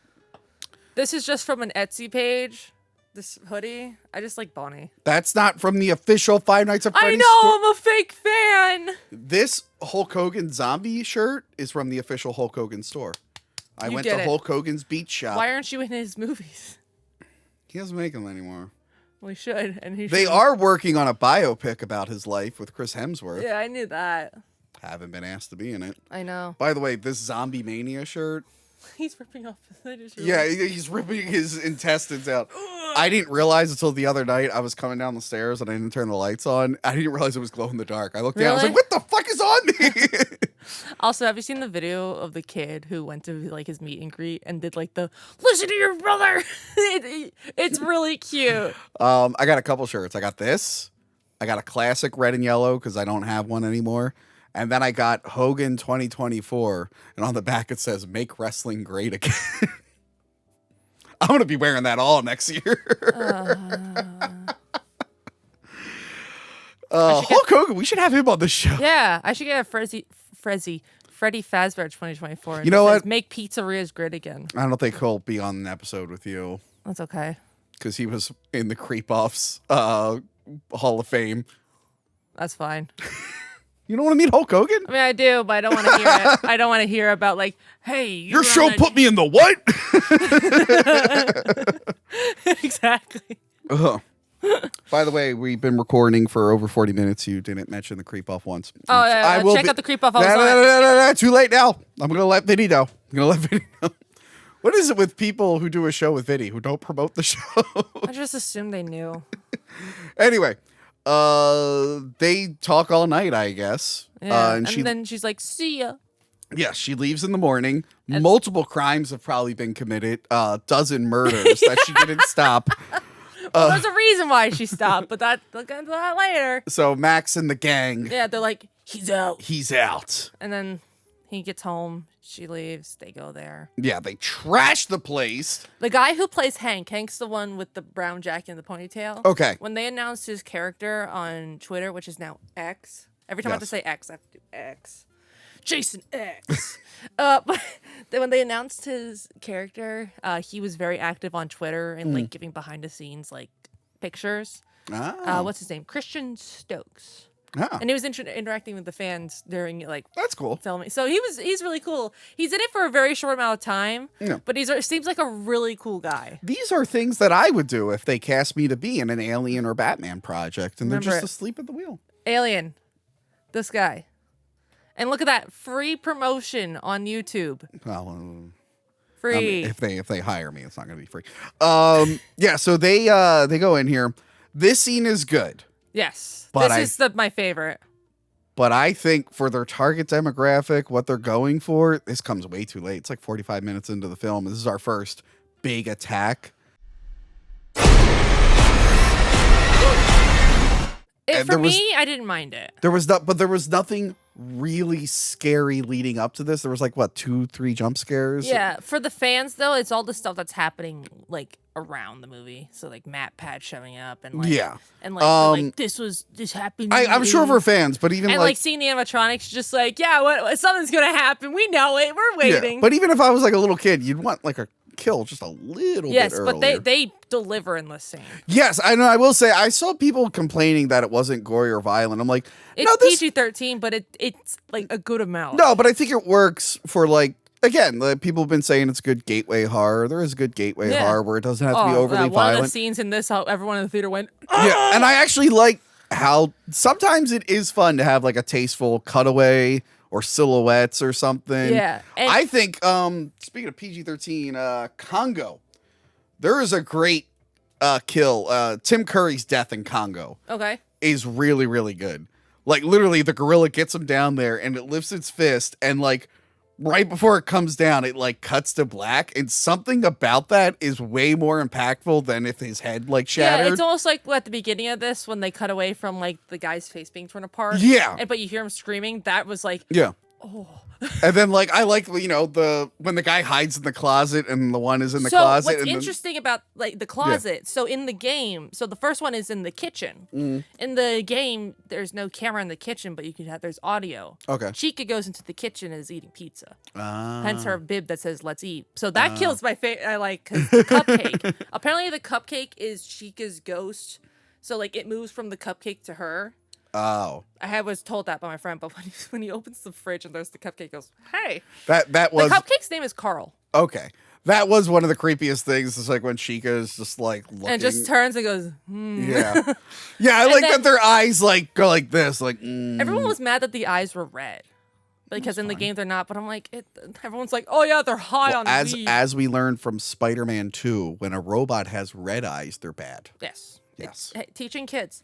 This is just from an Etsy page. This hoodie, I just like Bonnie. That's not from the official Five Nights at Freddy's. I know, store. I'm a fake fan. This Hulk Hogan zombie shirt is from the official Hulk Hogan store. I went to Hulk Hogan's beach shop. Why aren't you in his movies? He doesn't make them anymore. Well, he should, and he. They are working on a biopic about his life with Chris Hemsworth. Yeah, I knew that. Haven't been asked to be in it. I know. By the way, this Zombie Mania shirt. He's ripping off his Yeah, he's ripping his intestines out. I didn't realize until the other night I was coming down the stairs and I didn't turn the lights on. I didn't realize it was glow in the dark. I looked down. I was like, "What the fuck is on me?" Also, have you seen the video of the kid who went to like his meet and greet and did like the "listen to your brother"? It's really cute. I got a couple shirts. I got this. I got a classic red and yellow because I don't have one anymore. And then I got Hogan 2024, and on the back it says "Make Wrestling Great Again." I'm gonna be wearing that all next year. Hulk Hogan, we should have him on the show. Yeah, I should get a Freddy Fazbear 2024. You know what? Says, make pizzerias great again. I don't think he'll be on an episode with you That's okay. because he was in the Creep Offs Hall of Fame. That's fine. You don't want to meet Hulk Hogan? I mean, I do, but I don't want to hear it. I don't want to hear about like, hey, Your show put me in the what? Exactly. By the way, we've been recording for over 40 minutes. You didn't mention the Creep Off once. Oh, yeah, check out the Creep Off. No, too late now. I'm going to let Vinny know. What is it with people who do a show with Vinny who don't promote the show? I just assumed they knew. Anyway, they talk all night, I guess. Yeah, and then she's like, see ya. Yeah, she leaves in the morning. Multiple crimes have probably been committed. Dozen murders that she didn't stop. Well, there's a reason why she stopped, but we'll get into that later. So Max and the gang. Yeah, they're like, he's out. He's out. And then he gets home. She leaves. They go there. Yeah, they trash the place. The guy who plays Hank's the one with the brown jacket and the ponytail. Okay. When they announced his character on Twitter, which is now X, every time I have to say X, I have to do X. Jason X. But when they announced his character, he was very active on Twitter and like giving behind the scenes like pictures. What's his name? Christian Stokes. And he was interacting with the fans during like that's cool filming. So he's really cool. He's in it for a very short amount of time, but seems like a really cool guy. These are things that I would do if they cast me to be in an Alien or Batman project, and they're just asleep at the wheel. Alien, this guy. And look at that free promotion on YouTube. Well, free. If they hire me, it's not going to be free. Yeah. So they go in here. This scene is good. Yes, but this is my favorite. But I think for their target demographic, what they're going for, this comes way too late. It's like 45 minutes into the film. This is our first big attack. For me, I didn't mind it. There was nothing really scary leading up to this. There was like what 2-3 jump scares. Yeah, for the fans though, it's all the stuff that's happening like around the movie. So like MatPat showing up and like like this happened. I'm sure for fans, but even like seeing the animatronics, just like what something's gonna happen. We know it. We're waiting. Yeah, but even if I was like a little kid, you'd want like a kill just a little bit earlier. But they deliver in this scene. Yes, I know. I will say I saw people complaining that it wasn't gory or violent. I'm like, it's PG-13, but it's like a good amount. No, but I think it works for like again, people have been saying it's good gateway horror. There is good gateway horror where it doesn't have to be overly violent. One of the scenes in this, how everyone in the theater went. Yeah, and I actually like how sometimes it is fun to have like a tasteful cutaway or silhouettes or something. Yeah. And I think, speaking of PG-13, Congo, there is a great kill. Tim Curry's death in Congo is really, really good. Like, literally, the gorilla gets him down there, and it lifts its fist, and, like, right before it comes down, it, like, cuts to black, and something about that is way more impactful than if his head, like, shattered. Yeah, it's almost like at the beginning of this, when they cut away from, like, the guy's face being torn apart. Yeah. But you hear him screaming, that was like... Yeah. And then like I like when the guy hides in the closet and the one is in the closet. So what's interesting about like the closet? So in the game, so the first one is in the kitchen. In the game, there's no camera in the kitchen, but there's audio. Okay. Chica goes into the kitchen and is eating pizza. Hence her bib that says "Let's eat." So that kills my favorite. I like because the cupcake. Apparently, the cupcake is Chica's ghost. So like it moves from the cupcake to her. Oh, I was told that by my friend, but when he opens the fridge and there's the cupcake, he goes, "Hey." That was the cupcake's name is Carl. Okay, that was one of the creepiest things. It's like when Chica is just like looking and just turns and goes, Yeah, yeah. I like that their eyes like go like this. Like everyone was mad that the eyes were red because in the game they're not. But I'm like, everyone's like, "Oh yeah, they're high on weed." As we learned from Spider-Man 2, when a robot has red eyes, they're bad. Yes. Yes. Teaching kids.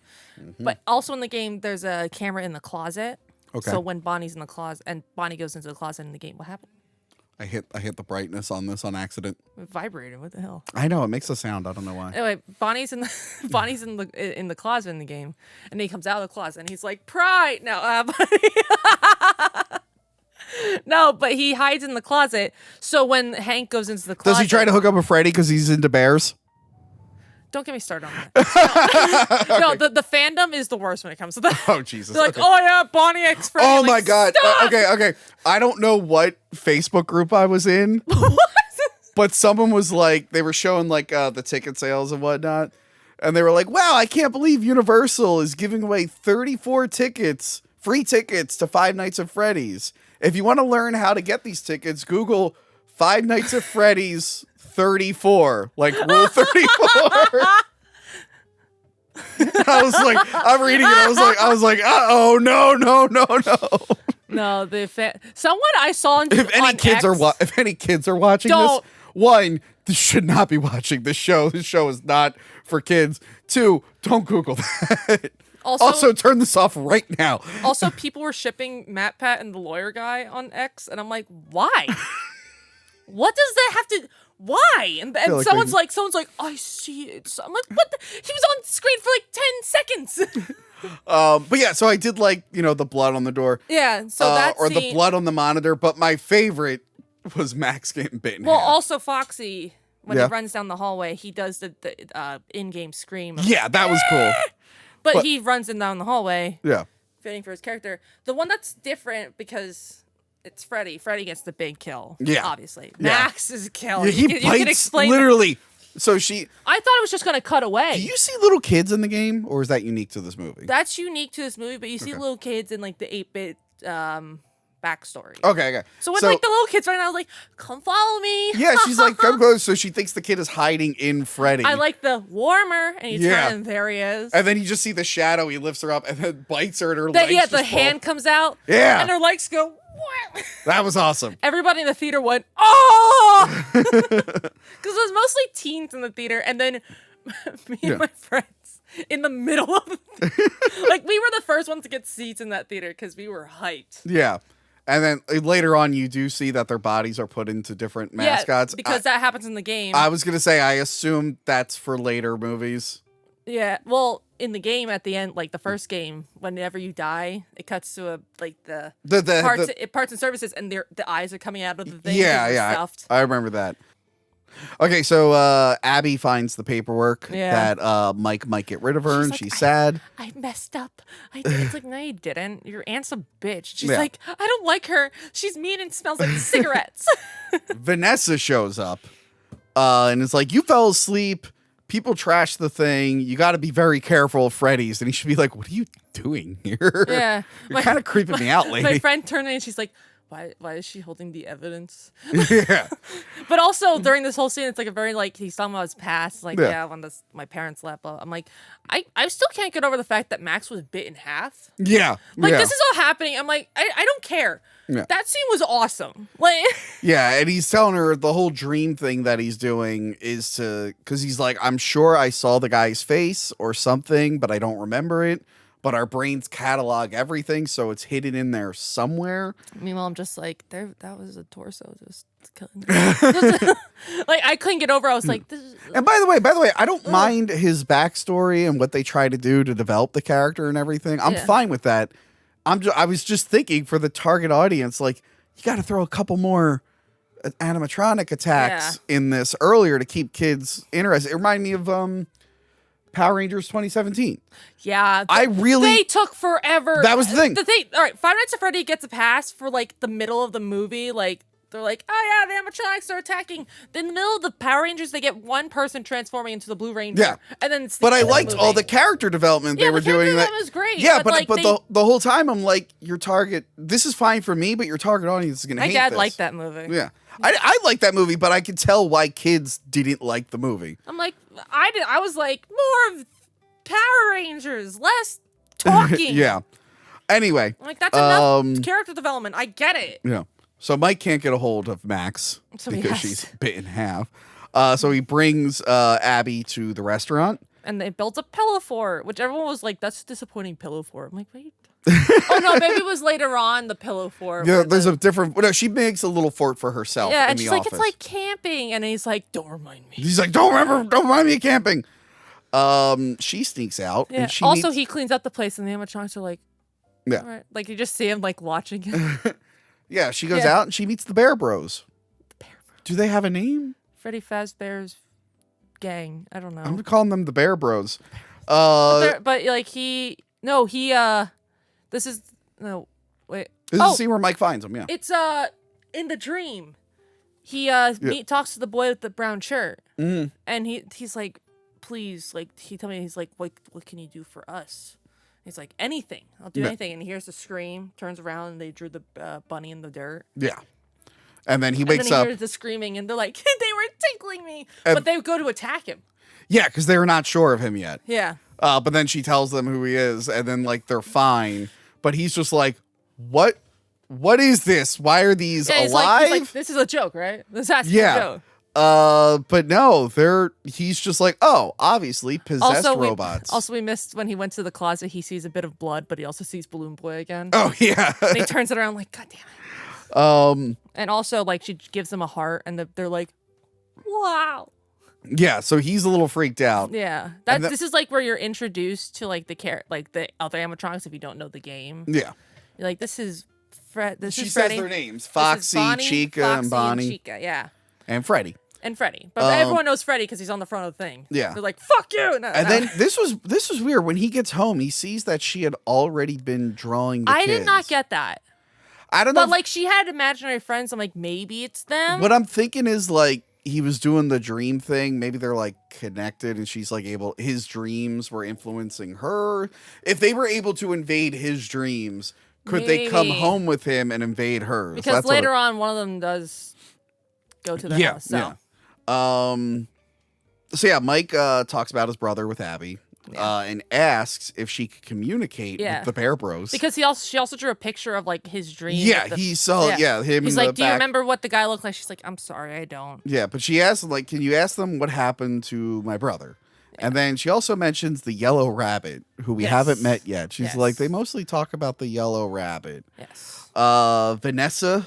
But also in the game, there's a camera in the closet. Okay. So when Bonnie's in the closet and Bonnie goes into the closet in the game, what happened? I hit the brightness on this on accident. It vibrated. What the hell? I know it makes a sound. I don't know why. Anyway, Bonnie's in the closet in the game, and then he comes out of the closet and he's like, "Pride." No, no, but he hides in the closet. So when Hank goes into the closet, Does he try to hook up with Freddy because he's into bears? Don't get me started on that. No, the fandom is the worst when it comes to that. Oh, Jesus. They're like, "Oh, yeah, Bonnie X Freddy." Oh, I'm my like, God. "Stop!" Okay. I don't know what Facebook group I was in. What? But someone was like, they were showing like the ticket sales and whatnot. And they were like, "Wow, I can't believe Universal is giving away 34 tickets, free tickets to Five Nights at Freddy's. If you want to learn how to get these tickets, Google Five Nights at Freddy's 34, like Rule 34. I was like, I'm reading it. I was like, oh no. No, someone I saw If any kids are watching Don't. this, one, this should not be watching this show. This show is not for kids. Two, don't Google that. Also, turn this off right now. Also, people were shipping MatPat and the lawyer guy on X, and I'm like, why? What does that have to? Why? And like someone's like, I see it. So I'm like, what? He was on screen for like 10 seconds. But yeah, so I did like the blood on the door. Yeah. So that or the blood on the monitor. But my favorite was Max getting bitten. Well, also Foxy when he runs down the hallway, he does the in-game scream. Yeah, that was cool. But he runs down the hallway. Yeah. Fitting for his character. The one that's different because it's Freddy. Freddy gets the big kill. Yeah. Obviously. Yeah. Max is a kill. Yeah, he bites you can explain literally. So I thought it was just going to cut away. Do you see little kids in the game, or is that unique to this movie? That's unique to this movie, but you see little kids in like the 8-bit backstory. Okay. So when like the little kids right now, I was like, "Come follow me." Yeah, she's like, "Come close." So she thinks the kid is hiding in Freddy. I like the warmer, and you turn, and there he is. And then you just see the shadow. He lifts her up and then bites her, and her legs. Yeah, the hand comes out. Yeah, and her legs go. What? That was awesome. Everybody in the theater went, "Oh!" Because it was mostly teens in the theater, and then me and my friends in the middle of like we were the first ones to get seats in that theater because we were hyped. Yeah. And then later on, you do see that their bodies are put into different mascots. Yeah, because that happens in the game. I was going to say, I assume that's for later movies. Yeah, well, in the game at the end, like the first game, whenever you die, it cuts to the parts and services, and the eyes are coming out of the thing. Yeah, I remember that. Okay, so Abby finds the paperwork that Mike might get rid of her, and she's sad. I messed up. It's like, no, you didn't. Your aunt's a bitch. She's like, I don't like her. She's mean and smells like cigarettes. Vanessa shows up, and it's like, you fell asleep. People trash the thing. You got to be very careful of Freddy's. And he should be like, what are you doing here? Yeah. You're kind of creeping me out, lady. My friend turned in and she's like, why is she holding the evidence? Yeah. But also during this whole scene, it's like a very he's talking about his past. Like, when my parents left, I'm like, I still can't get over the fact that Max was bit in half. Yeah. This is all happening. I'm like, I don't care. Yeah. That scene was awesome. Like, yeah, and he's telling her the whole dream thing that he's doing is because he's like, I'm sure I saw the guy's face or something, but I don't remember it. But our brains catalog everything, so it's hidden in there somewhere. Meanwhile, I'm just like, that was a torso. Just like I couldn't get over. I was like, this is... And by the way, I don't mind his backstory and what they try to do to develop the character and everything. I'm fine with that. I was just thinking for the target audience, like you got to throw a couple more animatronic attacks in this earlier to keep kids interested. It reminded me of Power Rangers 2017. Yeah. They took forever. That was the thing. All right, Five Nights at Freddy gets a pass for like the middle of the movie. Like they're like, oh yeah, the animatronics are attacking. Then in the middle of the Power Rangers, they get one person transforming into the Blue Ranger. Yeah. And then but I liked all the character development they were doing. That was great. Yeah, but the whole time I'm like, your target, this is fine for me, but your target audience is going to hate this. My dad liked that movie. Yeah. I like that movie, but I could tell why kids didn't like the movie. I'm like, I was like, more of Power Rangers, less talking. Yeah. Anyway. I'm like, that's enough character development. I get it. Yeah. So Mike can't get a hold of Max because she's bit in half. So he brings Abby to the restaurant. And they built a pillow fort, which everyone was like, that's a disappointing pillow fort. I'm like, wait. Oh, no, maybe it was later on the pillow fort. Yeah, there's a different... No, she makes a little fort for herself in the office. Like, it's like camping. And he's like, don't remind me. He's like, don't remind me of camping. She sneaks out. Yeah. And also, he cleans up the place and the animatronics are like, yeah. All right. Like, you just see him, like, watching it. Yeah, she goes out and she meets the Bear Bros. Do they have a name? Freddy Fazbear's gang. I don't know. I'm calling them the Bear Bros. But like this is the scene where Mike finds him. Yeah, it's in the dream. He talks to the boy with the brown shirt, and he's like, please, like he told me, he's like, what can you do for us? He's like, anything. I'll do anything. And he hears the scream, turns around, and they drew the bunny in the dirt. Yeah. And then he wakes up. He hears the screaming, and they're like, they were tickling me. But they go to attack him. Yeah, because they were not sure of him yet. Yeah. But then she tells them who he is, and then, like, they're fine. But he's just like, what? What is this? Why are these alive? He's like, this is a joke, right? This has to be a joke. But no, he's just like, oh, obviously possessed robots. We missed when he went to the closet, he sees a bit of blood, but he also sees Balloon Boy again. Oh yeah. And he turns it around like, God damn it. And also like she gives him a heart and they're like, wow. Yeah, so he's a little freaked out. Yeah. This is like where you're introduced to like the other animatronics if you don't know the game. Yeah. You're like, this is Fred. She is says Freddy. their names. Foxy, Chica, and Bonnie. And Chica, yeah. And Freddy. But everyone knows Freddy because he's on the front of the thing. Yeah. They're like, fuck you! Then this was weird. When he gets home, he sees that she had already been drawing the kids. I did not get that. I don't know. But like she had imaginary friends. I'm like, maybe it's them. What I'm thinking is like he was doing the dream thing. Maybe they're like connected and she's like his dreams were influencing her. If they were able to invade his dreams, could they come home with him and invade hers? Because later on, one of them does go to the house. So. Yeah. So yeah, Mike talks about his brother with Abby and asks if she could communicate with the Bear Bros. Because she also drew a picture of like his dream. Yeah, he saw him. He's like, do you remember what the guy looked like? She's like, I'm sorry, I don't. Yeah, but she asked him, like, can you ask them what happened to my brother? Yeah. And then she also mentions the yellow rabbit, who we haven't met yet. She's like, they mostly talk about the yellow rabbit. Yes. Vanessa.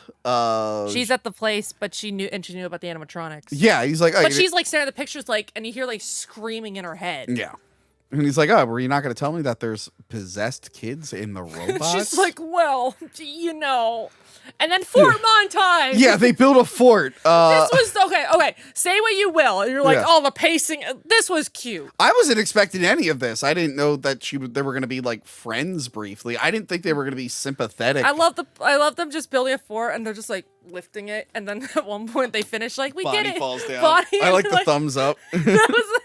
She's at the place, but she knew about the animatronics. Yeah, he's like, but she's like staring at the pictures, like, and you hear like screaming in her head. Yeah. And he's like, oh, were you not going to tell me that there's possessed kids in the robots? She's like, well, you know. And then fort montage. Yeah, they built a fort. This was, okay. Say what you will. And you're like, the pacing. This was cute. I wasn't expecting any of this. I didn't know that they were going to be like friends briefly. I didn't think they were going to be sympathetic. I love them just building a fort and they're just like lifting it. And then at one point they finish like, we Bonnie did it. Falls down. Bonnie, I like the thumbs up. That was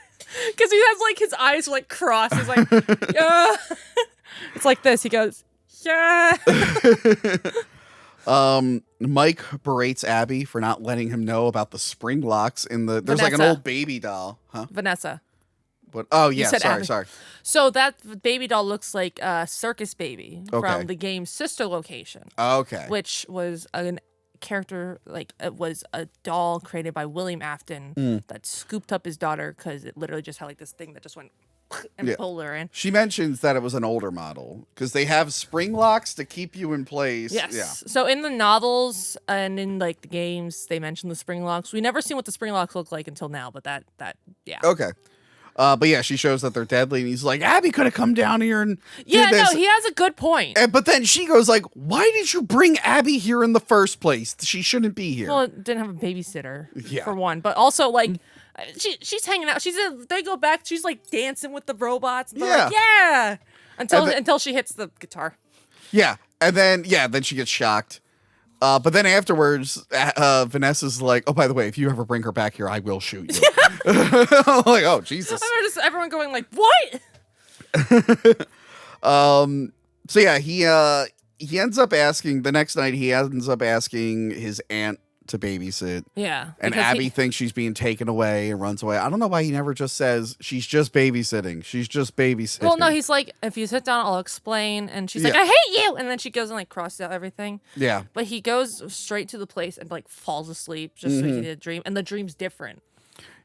because he has like his eyes are like crossed. He's like, yeah. It's like this. He goes, yeah. Mike berates Abby for not letting him know about the spring locks in the. There's like an old baby doll, huh? Vanessa. What? Oh yeah, Abby. Sorry. So that baby doll looks like a circus baby from the game's sister location. Okay. Which was a character, like it was a doll created by William Afton that scooped up his daughter because it literally just had like this thing that just went and pulled her in. She mentions that it was an older model because they have spring locks to keep you in place. Yes. Yeah. So in the novels and in like the games, they mention the spring locks. We never seen what the spring locks look like until now, but that yeah. Okay. But yeah, she shows that they're deadly, and he's like, Abby could have come down here and did this. No, he has a good point. But then she goes like, why did you bring Abby here in the first place? She shouldn't be here. Well, it didn't have a babysitter, for one. But also, like, she's hanging out. They go back. She's like dancing with the robots. And they're like, yeah. Until she hits the guitar. Yeah, and then she gets shocked. But then afterwards, Vanessa's like, oh, by the way, if you ever bring her back here, I will shoot you. I'm like, oh, Jesus. I remember just everyone going like, what? So yeah, he ends up asking, the next night, he ends up asking his aunt to babysit. Yeah. And Abby thinks she's being taken away and runs away. I don't know why he never just says, she's just babysitting. She's just babysitting. Well, no, he's like, if you sit down, I'll explain. And she's like, I hate you. And then she goes and like crosses out everything. Yeah. But he goes straight to the place and like falls asleep just so he did a dream. And the dream's different.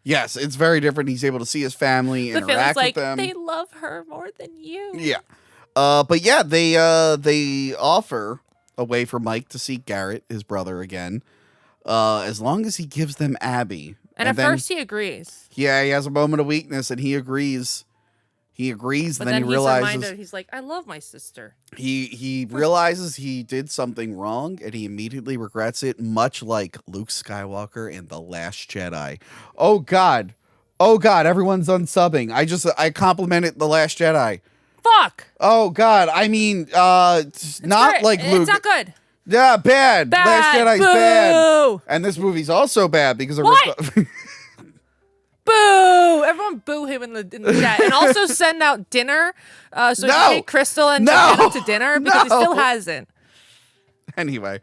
Yes, it's very different. He's able to see his family, interact with them. They love her more than you. Yeah. But yeah, they offer a way for Mike to see Garrett, his brother, again. As long as he gives them Abby. And at first he agrees. Yeah, he has a moment of weakness and he agrees. But then he realizes he's like, I love my sister. He realizes he did something wrong and he immediately regrets it, much like Luke Skywalker in The Last Jedi. Oh God, everyone's unsubbing. I complimented The Last Jedi. Fuck. Oh God, I mean, not like Luke. It's not good. Yeah, bad. Last Jedi's Boo! bad. And this movie's also bad because of Boo! Everyone boo him in the chat. And also send out dinner so you can take Crystal and Jenna to dinner because he still hasn't. Anyway,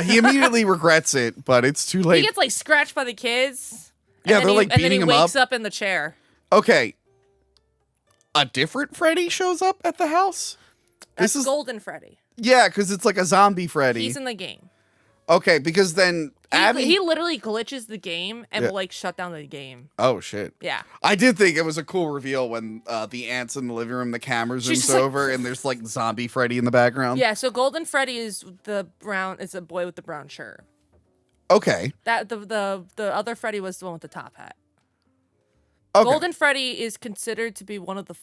he immediately regrets it, but it's too late. He gets like scratched by the kids. Yeah, they're like beating him up. And then he wakes up in the chair. Okay. A different Freddy shows up at the house? This is Golden Freddy. Yeah, because it's like a zombie Freddy. He's in the game. Okay, because then Abby... He literally glitches the game and will like shut down the game. Oh, shit. Yeah. I did think it was a cool reveal when the aunt's in the living room, the camera zooms over, and there's like zombie Freddy in the background. Yeah, so Golden Freddy is a boy with the brown shirt. Okay. That the other Freddy was the one with the top hat. Okay. Golden Freddy is considered to be one of the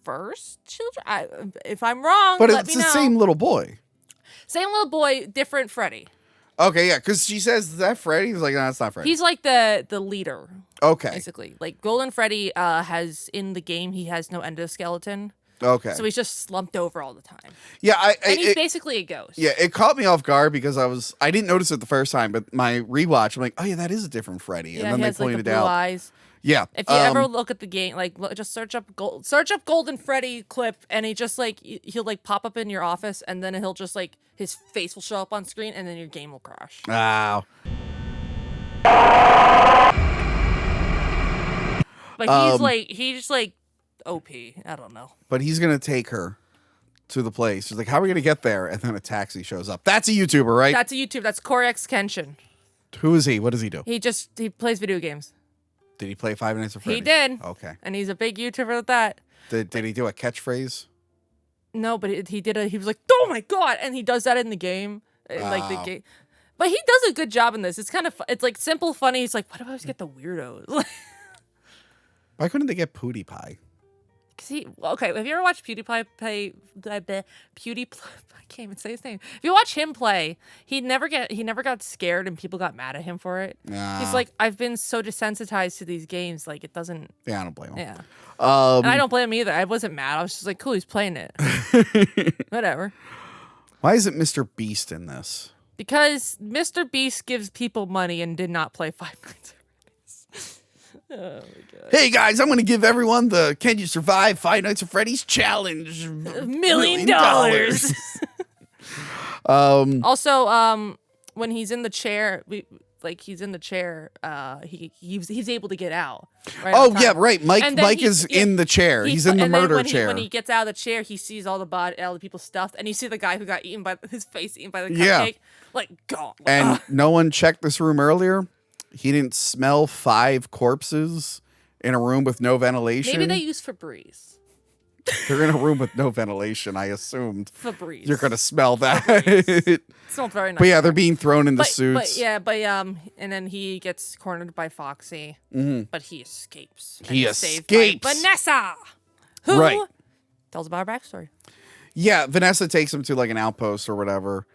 first children. If I'm wrong, but let it's me the know. same little boy. Same little boy, different Freddy. Okay, yeah, because she says, is that Freddy? He's like, no, it's not Freddy. He's like the leader. Okay. Basically. Like Golden Freddy has in the game, he has no endoskeleton. Okay. So he's just slumped over all the time. Yeah, and he's basically a ghost. Yeah, it caught me off guard because I didn't notice it the first time, but my rewatch, I'm like, oh yeah, that is a different Freddy. Yeah, and then he they has, pointed like, the blue out. eyes. Yeah. If you ever look at the game, just search up Golden Freddy clip, and he just like he'll like pop up in your office, and then he'll just like his face will show up on screen, and then your game will crash. Wow. But he's just like OP. I don't know. But he's gonna take her to the place. He's like, how are we gonna get there? And then a taxi shows up. That's a YouTuber, right? That's a YouTuber. That's Corey Kenshin. Who is he? What does he do? He plays video games. Did he play Five Nights at Freddy's? He did. Okay. And he's a big YouTuber at that. Did he do a catchphrase? No, but he did he was like, oh my God. And he does that in the game. Like the game. But he does a good job in this. It's kind of, it's like simple, funny. He's like, why do I always get the weirdos? Why couldn't they get PewDiePie? Okay, have you ever watched PewDiePie play? I can't even say his name. If you watch him play, he never got scared and people got mad at him for it. Nah. He's like, I've been so desensitized to these games, like it doesn't. Yeah, I don't blame him. Yeah, and I don't blame him either. I wasn't mad. I was just like, cool, he's playing it. Whatever. Why isn't Mr. Beast in this? Because Mr. Beast gives people money and did not play Five Nights at Freddy's. Oh my God. Hey guys, I'm going to give everyone the Can You Survive Five Nights at Freddy's challenge. $1 million. Also, when he's in the chair, he's able to get out. Right, oh yeah, right. Mike is in the chair. He's in the murder when chair. When he gets out of the chair, he sees all the people stuffed, and you see the guy who got his face eaten by the cupcake. Like gone. And no one checked this room earlier. He didn't smell 5 corpses in a room with no ventilation. Maybe they use Febreze. They're in a room with no ventilation. I assumed Febreze. you're gonna smell that. It smells very nice. But yeah, they're being thrown into suits. And then he gets cornered by Foxy, but he escapes. And He is saved escapes. by Vanessa, who Right. tells about her backstory. Yeah, Vanessa takes him to like an outpost or whatever,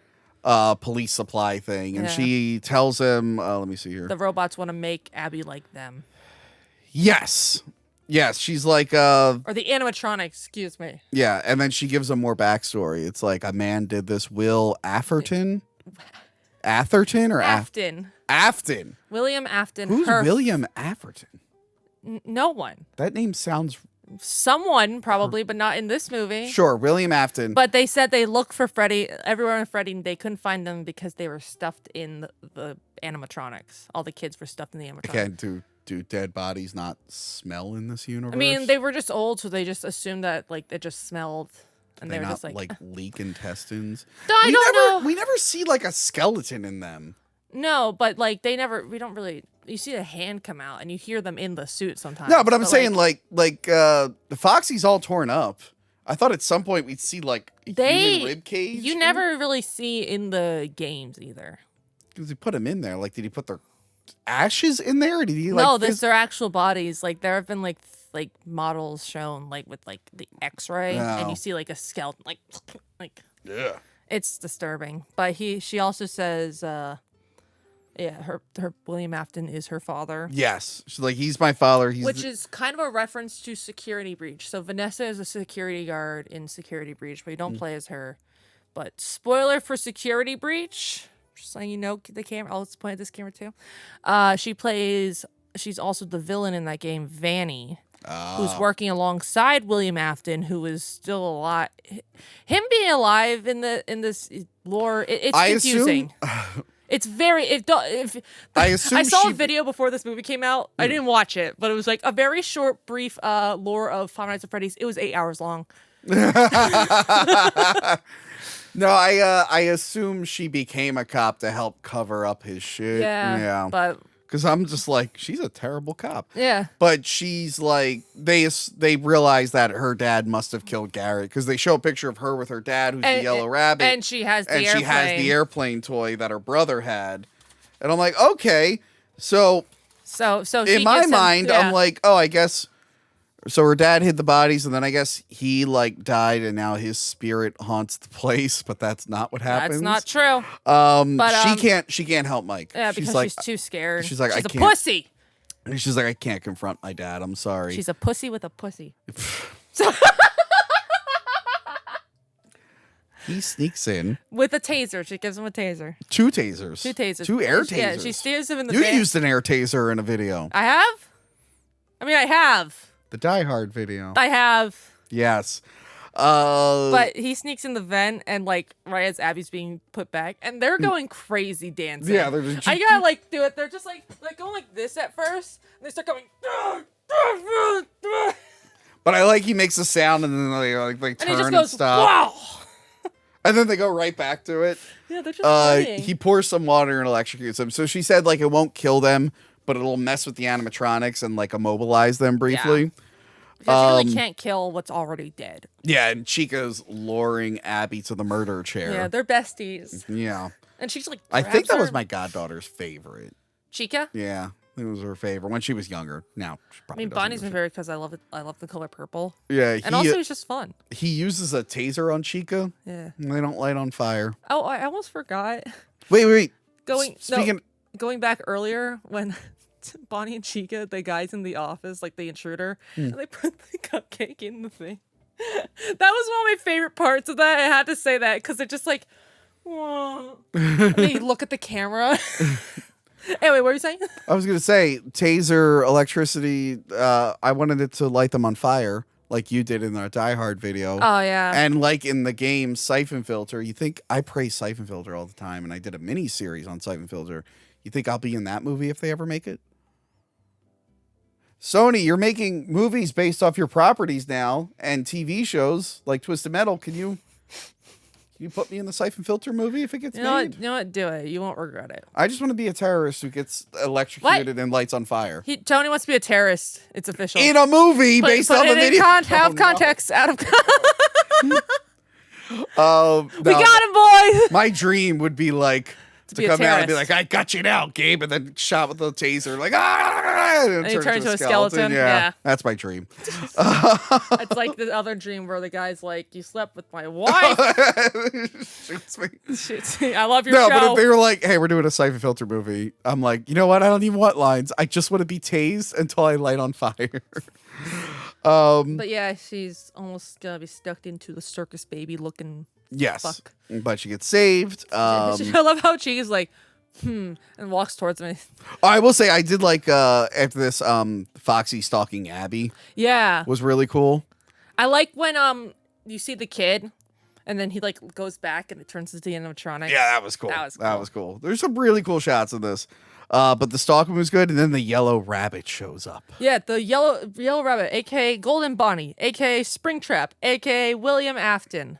police supply thing, and Yeah. she tells him, let me see here. The robots want to make Abby like them, Yes. Yes, she's like, or the animatronics. Excuse me. yeah, and then she gives him more backstory. It's like a man did this, Will Atherton or Afton. Afton. William Afton. Who's William Atherton? No one. That name sounds Someone probably, but not in this movie. sure. William Afton. But they said they looked for Freddy everywhere in Freddy, and they couldn't find them because they were stuffed in the animatronics. All the kids were stuffed in the animatronics. Again, do dead bodies not smell in this universe? I mean, they were just old, so they just assumed that like it just smelled, and they were not just like leak intestines. I don't know. We never see like a skeleton in them. No, but like we don't really. You see a hand come out, and you hear them in the suit sometimes. No, but I'm saying like the Foxy's all torn up. I thought at some point we'd see like a human rib cage. You never really see in the games either. Because he put him in there. Like, did he put their ashes in there? Or did he like? No, this their actual bodies. Like there have been like models shown like with like the X-ray, and you see like a skeleton, like. Yeah. It's disturbing, but she also says, her William Afton is her father. Yes, she's like, he's my father. Which is kind of a reference to Security Breach. So Vanessa is a security guard in Security Breach, but you don't play as her. But spoiler for Security Breach, just letting you know, the camera. I'll point at this camera too. She's also the villain in that game, Vanny, who's working alongside William Afton, who is still alive. Him being alive in this lore, it's confusing. It's very. I saw a video before this movie came out. I didn't watch it, but it was like a very short, brief lore of Five Nights at Freddy's. It was 8 hours long. No, I assume she became a cop to help cover up his shit. Yeah. But because I'm just like, she's a terrible cop. Yeah. But she's like, they realize that her dad must have killed Garrett because they show a picture of her with her dad, who's the yellow rabbit, and she has the airplane toy that her brother had, and I'm like, okay, so in my mind, I'm like, oh, I guess. So her dad hid the bodies, and then I guess he like died, and now his spirit haunts the place. But that's not what happens. That's not true. But she can't help Mike. Yeah, because she's too scared. She's like, she's I a can't. pussy. And she's like, I can't confront my dad. I'm sorry. She's a pussy with a pussy. He sneaks in with a taser. She gives him a taser. Two tasers. Two air tasers. Yeah, she steers him in the. You used an air taser in a video. I have. I have. The Die Hard video. I have. Yes. But he sneaks in the vent and like right as Abby's being put back, and they're going crazy dancing. Yeah, they're just. I gotta like do it. They're just like going like this at first, and they start going. But I like he makes a sound and then they like turn and he just goes, stop. Wow. And then they go right back to it. Yeah, they're just funny. He pours some water and electrocutes them. So she said like it won't kill them, but it'll mess with the animatronics and like immobilize them briefly. Yeah. Because you really can't kill what's already dead. Yeah, and Chica's luring Abby to the murder chair. Yeah, they're besties. Yeah. And she's like, I think that was my goddaughter's favorite. Chica? Yeah. It was her favorite when she was younger. Now, she probably Bonnie's my favorite because I love it. I love the color purple. Yeah, and also it's just fun. He uses a taser on Chica. Yeah, and they don't light on fire. Oh, I almost forgot. Wait. Going back earlier when Bonnie and Chica, the guys in the office, like the intruder, and they put the cupcake in the thing. That was one of my favorite parts of that. I had to say that because they're just like, whoa. And they look at the camera. Anyway, what were you saying? I was going to say, taser, electricity, I wanted it to light them on fire, like you did in our Die Hard video. Oh, yeah. And like in the game Siphon Filter, you think, I praise Siphon Filter all the time, and I did a mini-series on Siphon Filter. You think I'll be in that movie if they ever make it? Sony, you're making movies based off your properties now, and TV shows like Twisted Metal. Can you You put me in the Siphon Filter movie if it gets You know made. what? You know what? Do it. You won't regret it. I just want to be a terrorist who gets electrocuted and lights on fire. Tony wants to be a terrorist. It's official. In a movie based on the video. Have context. Out of No. We got him, boys. My dream would be like to come out and be terrorist. like, I got you now, Gabe, and then shot with the taser, like, ah, and you turn into a skeleton? Yeah, Yeah. that's my dream. It's like the other dream where the guy's like, "You slept with my wife." Shoots me. Shit. I love your No, show. but if they were like, hey, we're doing a Siphon Filter movie, I'm like, you know what? I don't even want lines. I just want to be tased until I light on fire. But yeah, she's almost gonna be stuck into the circus baby looking. Yes, Fuck. but she gets saved. I love how she is like, and walks towards me. I will say I did like after this Foxy stalking Abby Yeah, was really cool. I like when you see the kid, and then he like goes back and it turns into the animatronic. Yeah, that was cool. That was cool. There's some really cool shots of this. But the stalking was good, and then the yellow rabbit shows up. Yeah, the yellow rabbit, aka Golden Bonnie, aka Springtrap, aka William Afton.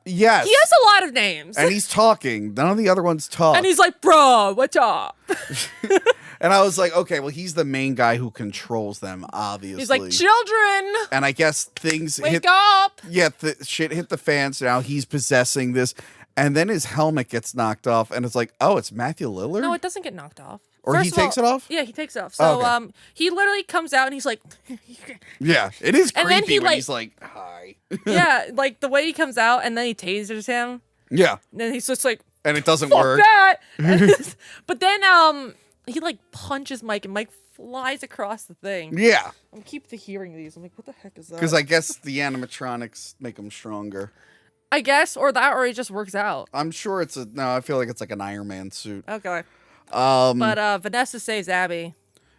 Yes. He has a lot of names. And he's talking. None of the other ones talk. And he's like, bro, what's up? And I was like, okay, well, he's the main guy who controls them, obviously. He's like, children, and I guess things wake up. Yeah, shit hit the fans. Now he's possessing this. And then his helmet gets knocked off. And it's like, oh, it's Matthew Lillard? No, it doesn't get knocked off. Or First he of all- takes it off? Yeah, he takes it off. So Okay. he literally comes out and he's like, Yeah, it is And creepy then he, when like- he's like, hi. yeah, like the way he comes out and then he tasers him. Yeah, And then he's just like, and it doesn't fuck work. that. But then he like punches Mike and Mike flies across the thing. Yeah, I keep hearing these. I'm like, what the heck is that? because I guess the animatronics make him stronger. I guess, or he just works out. I'm sure it's I feel like it's like an Iron Man suit. Okay. But Vanessa saves Abby.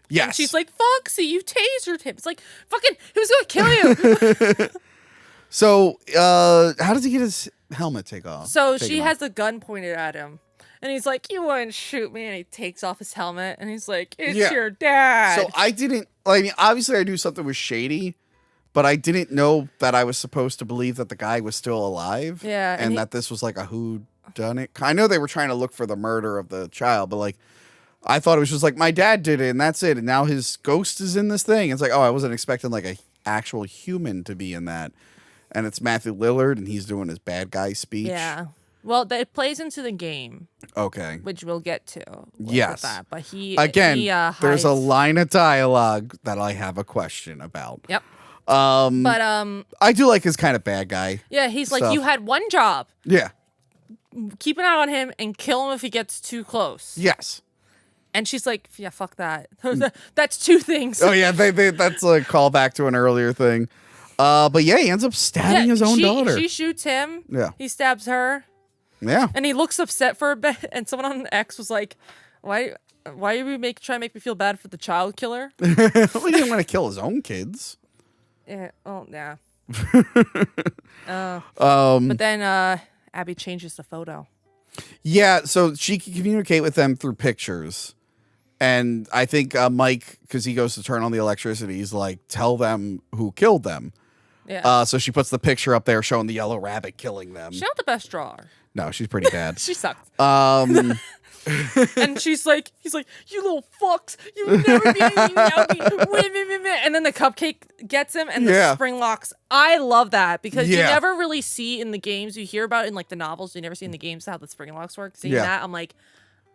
Yes. And she's like, Foxy, you tasered him. It's like, fucking, he was gonna kill you. So, how does he get his helmet take off? So taken she off? has the gun pointed at him. And he's like, you wouldn't shoot me. And he takes off his helmet. And he's like, it's Yeah. your dad. So I didn't. I mean, obviously, I knew something was shady, but I didn't know that I was supposed to believe that the guy was still alive. Yeah, and and that this was like a whodunit. I know they were trying to look for the murder of the child, but like, I thought it was just like my dad did it, and that's it. And now his ghost is in this thing. It's like, oh, I wasn't expecting like a actual human to be in that. And it's Matthew Lillard, and he's doing his bad guy speech. yeah. Well, it plays into the game, Okay. which we'll get to. with Yes. That. But Again, there's a hides- line of dialogue that I have a question about. Yep. But I do like his kind of bad guy. Yeah, he's like, stuff. you had one job. Yeah. Keep an eye on him and kill him if he gets too close. Yes. And she's like, yeah, fuck that. That's two things. Oh yeah, that's a callback to an earlier thing. But yeah, he ends up stabbing his own daughter. She shoots him. Yeah. He stabs her. Yeah. And he looks upset for a bit. And someone on X was like, why are you trying to make me feel bad for the child killer? Well, he didn't want to kill his own kids. Yeah. Oh, yeah. But then Abby changes the photo. Yeah, so she can communicate with them through pictures. And I think Mike, because he goes to turn on the electricity, he's like, tell them who killed them. Yeah. So she puts the picture up there showing the yellow rabbit killing them. She's not the best drawer. No, she's pretty bad. She sucks. Um, And he's like, you little fucks, you never be anything without me. And then the cupcake gets him and the Yeah. spring locks. I love that because you Yeah. never really see in the games. You hear about it in like the novels. You never see in the games how the spring locks work. Seeing Yeah. that, I'm like,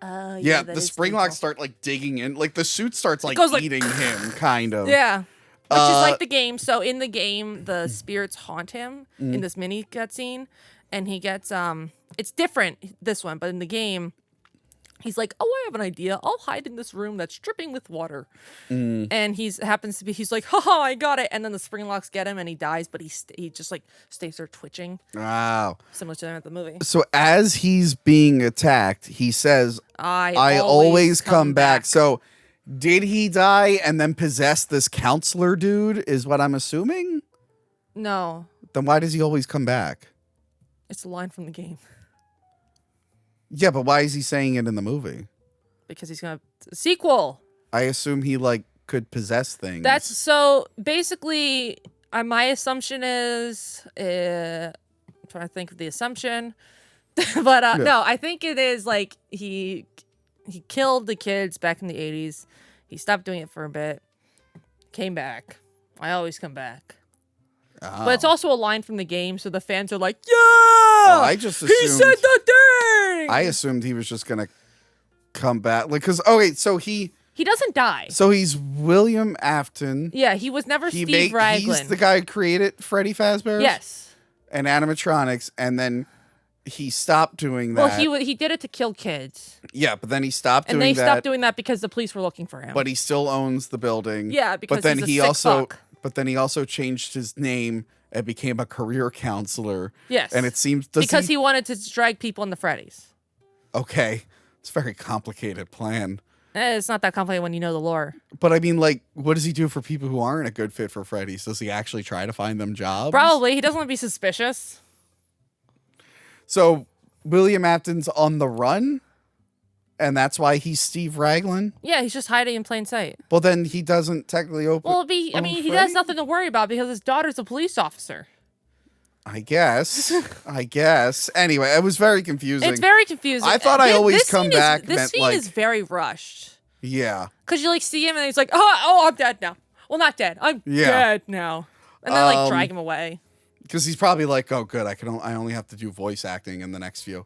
yeah, yeah, that the is spring pretty locks cool. start like digging in. Like the suit starts like goes, like, eating him, kind of. Yeah. Which is like the game. So in the game, the spirits haunt him in this mini cutscene. And he gets, it's different, this one, but in the game, he's like, oh, I have an idea. I'll hide in this room that's dripping with water. And he's like, haha, I got it. And then the spring locks get him and he dies, but he just like stays there twitching, Wow. similar to them at the movie. So as he's being attacked, he says, I always come back. So did he die and then possess this counselor dude, is what I'm assuming? No, Then why does he always come back? it's a line from the game Yeah, but why is he saying it in the movie? because he's going to sequel. I assume he like could possess things. That's so basically my assumption is, trying trying to think of the assumption. But no, I think it is like he killed the kids back in the 80s. He stopped doing it for a bit. Came back. I always come back. Oh. But it's also a line from the game, so the fans are like, yeah! Oh, I just assumed, he said the thing! I assumed he was just going to come back. Like, because, okay, so he doesn't die. So he's William Afton. Yeah, he was never Steve Raglin. He's the guy who created Freddy Fazbear's? Yes. And Animatronics, and then he stopped doing that. Well, he did it to kill kids. Yeah, but then he stopped doing that. And they stopped doing that because the police were looking for him. But he still owns the building. Yeah, because but then he's a sick fuck. But then he also changed his name and became a career counselor. Yes. And it seems... Because he wanted to drag people in the Freddys. Okay. It's a very complicated plan. It's not that complicated when you know the lore. But I mean, like, what does he do for people who aren't a good fit for Freddy's? Does he actually try to find them jobs? Probably. He doesn't want to be suspicious. So William Afton's on the run? And that's why he's Steve Raglin? Yeah, he's just hiding in plain sight. Well, then he doesn't technically open... Well, he has nothing to worry about because his daughter's a police officer. I guess. Anyway, it was very confusing. It's very confusing. I thought I always come back. This scene is very rushed. Yeah. Because you, like, see him and he's like, oh, I'm dead now. Well, not dead. I'm dead now. And then, like, drag him away. Because he's probably like, oh, good, I only have to do voice acting in the next few.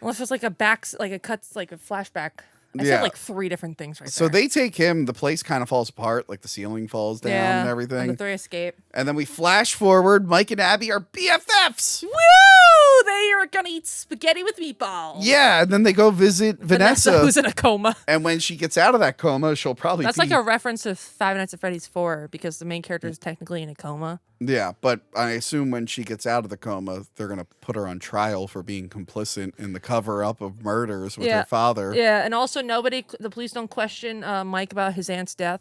Unless it's like a flashback. I Yeah. said like 3 different things right So there. they take him, the place kind of falls apart, like the ceiling falls down and everything. And the 3 escape. And then we flash forward, Mike and Abby are BFFs! Woo! They are gonna eat spaghetti with meatballs. Yeah, and then they go visit Vanessa. Who's in a coma. And when she gets out of that coma, she'll probably That's like a reference to Five Nights at Freddy's 4 because the main character is technically in a coma. Yeah, but I assume when she gets out of the coma, they're going to put her on trial for being complicit in the cover-up of murders with her father. Yeah, and also the police don't question Mike about his aunt's death.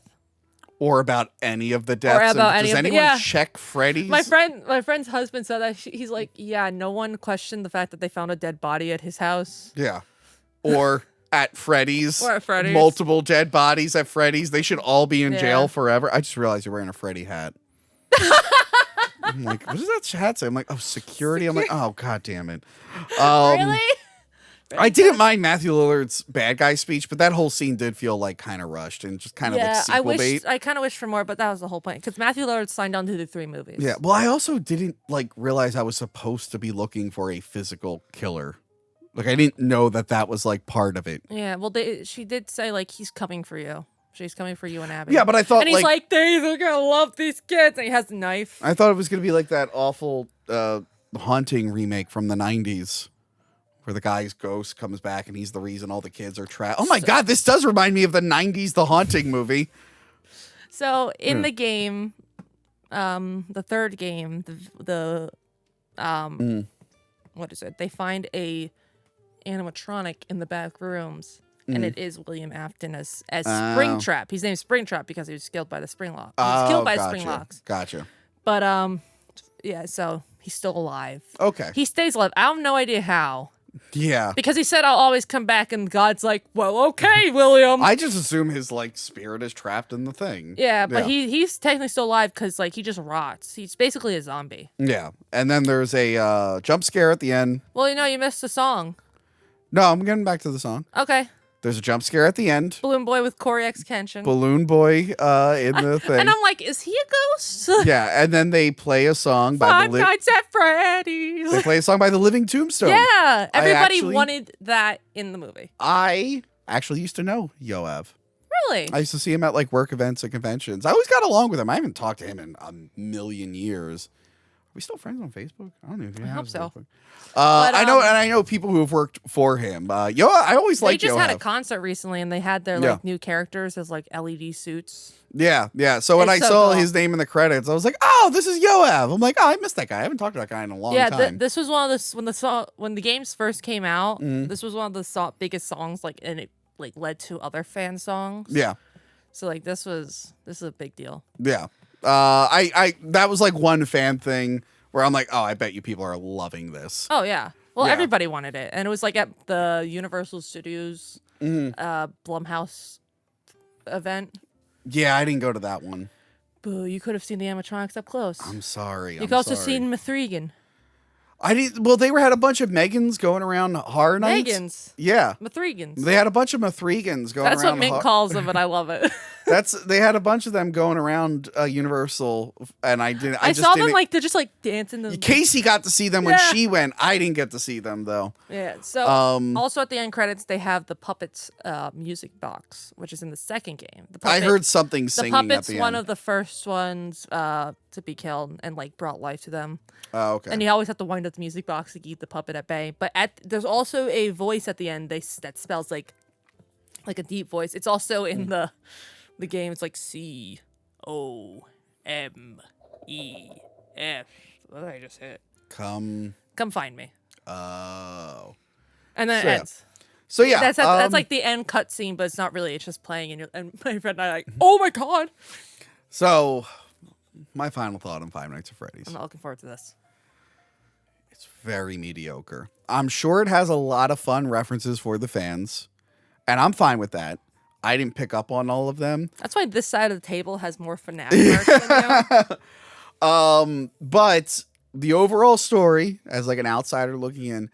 Or about any of the deaths. Does anyone check Freddy's? My friend's husband said that. He's like, yeah, no one questioned the fact that they found a dead body at his house. Yeah. Or at Freddy's. Or at Freddy's. Multiple dead bodies at Freddy's. They should all be in jail forever. I just realized you're wearing a Freddy hat. I'm like, what does that hat say? I'm like, oh, security. I'm like, oh, god damn it. Really? I didn't mind Matthew Lillard's bad guy speech, but that whole scene did feel like kind of rushed and just kind of like sequel bait. I kind of wish for more, but that was the whole point because Matthew Lillard signed on to do 3 movies. Yeah, well, I also didn't like realize I was supposed to be looking for a physical killer. Like, I didn't know that was like part of it. Yeah, well, she did say like he's coming for you. She's coming for you and Abby. Yeah, but I thought and he's like they're gonna love these kids, and he has the knife. I thought it was gonna be like that awful Haunting remake from the 90s. Where the guy's ghost comes back and he's the reason all the kids are trapped. Oh my god, this does remind me of the 90s The Haunting movie. So in the game, the 3rd game, what is it? They find a animatronic in the back rooms, and it is William Afton as Springtrap. His name's Springtrap because he was killed by the Springlocks. He was killed by the Springlocks. Gotcha. But yeah, so he's still alive. Okay. He stays alive. I have no idea how. Yeah. Because he said I'll always come back, and God's like, well, okay, William. I just assume his like spirit is trapped in the thing. Yeah, but he's technically still alive because like he just rots. He's basically a zombie. Yeah. And then there's a jump scare at the end. Well, you missed the song. No, I'm getting back to the song. Okay. There's a jump scare at the end. Balloon Boy with Corey X. Kenshin. Balloon Boy in the thing. And I'm like, is he a ghost? Yeah, and then they play a song by Five Nights at Freddy's. They play a song by the Living Tombstone. Yeah, everybody wanted that in the movie. I actually used to know Yoav. Really? I used to see him at like work events and conventions. I always got along with him. I haven't talked to him in a million years. Are we still friends on Facebook? I don't even know. I hope so. I know people who have worked for him. I always liked Yoav. They just had a concert recently, and they had their like new characters as like LED suits. Yeah. So when I saw his name in the credits, I was like, "Oh, this is Yoav." I'm like, "Oh, I missed that guy. I haven't talked to that guy in a long time." Yeah, this was one of the when the games first came out. This was one of the biggest songs, like, and it like led to other fan songs. Yeah. So like this is a big deal. Yeah. I that was like one fan thing where I'm like, oh, I bet you people are loving this. Oh yeah. Well, everybody wanted it, and it was like at the Universal Studios Blumhouse event. Yeah, I didn't go to that one. Boo, you could have seen the animatronics up close. I'm sorry. You could also seen Mithrigan. I did. Well, they had a bunch of Megans going around Horror Nights. Megans. Yeah. Mithriegans. They had a bunch of Mithriegans going That's around. That's what Mint calls them, and I love it. They had a bunch of them going around Universal, and I saw them like they're just like dancing. Casey got to see them when she went. I didn't get to see them though. Yeah. So also at the end credits, they have the Puppets music box, which is in the second game. I heard something singing at the end. The Puppets, one of the first ones to be killed and like brought life to them. Oh, okay. And you always have to wind up the music box to keep the puppet at bay. But there's also a voice at the end that spells like a deep voice. It's also in the game. It's like COMEF. What did I just hit? Come find me. Oh. And then it ends. So yeah, that's like the end cutscene, but it's not really. It's just playing, and my friend and I are like, oh my god. So, my final thought on Five Nights at Freddy's. I'm not looking forward to this. It's very mediocre. I'm sure it has a lot of fun references for the fans, and I'm fine with that. I didn't pick up on all of them. That's why this side of the table has more FNAF merch than you. But the overall story, as like an outsider looking in,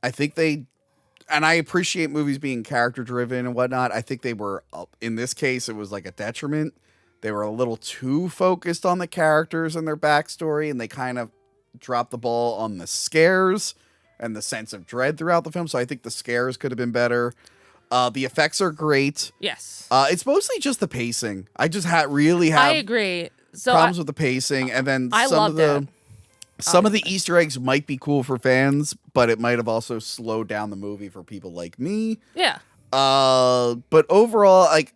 I think and I appreciate movies being character driven and whatnot. I think they were, in this case, it was like a detriment. They were a little too focused on the characters and their backstory, and they kind of dropped the ball on the scares and the sense of dread throughout the film. So I think the scares could have been better. The effects are great. Yes. It's mostly just the pacing. I just really have I agree. So problems with the pacing, and then some of the Easter eggs might be cool for fans, but it might have also slowed down the movie for people like me. Yeah. But overall, like,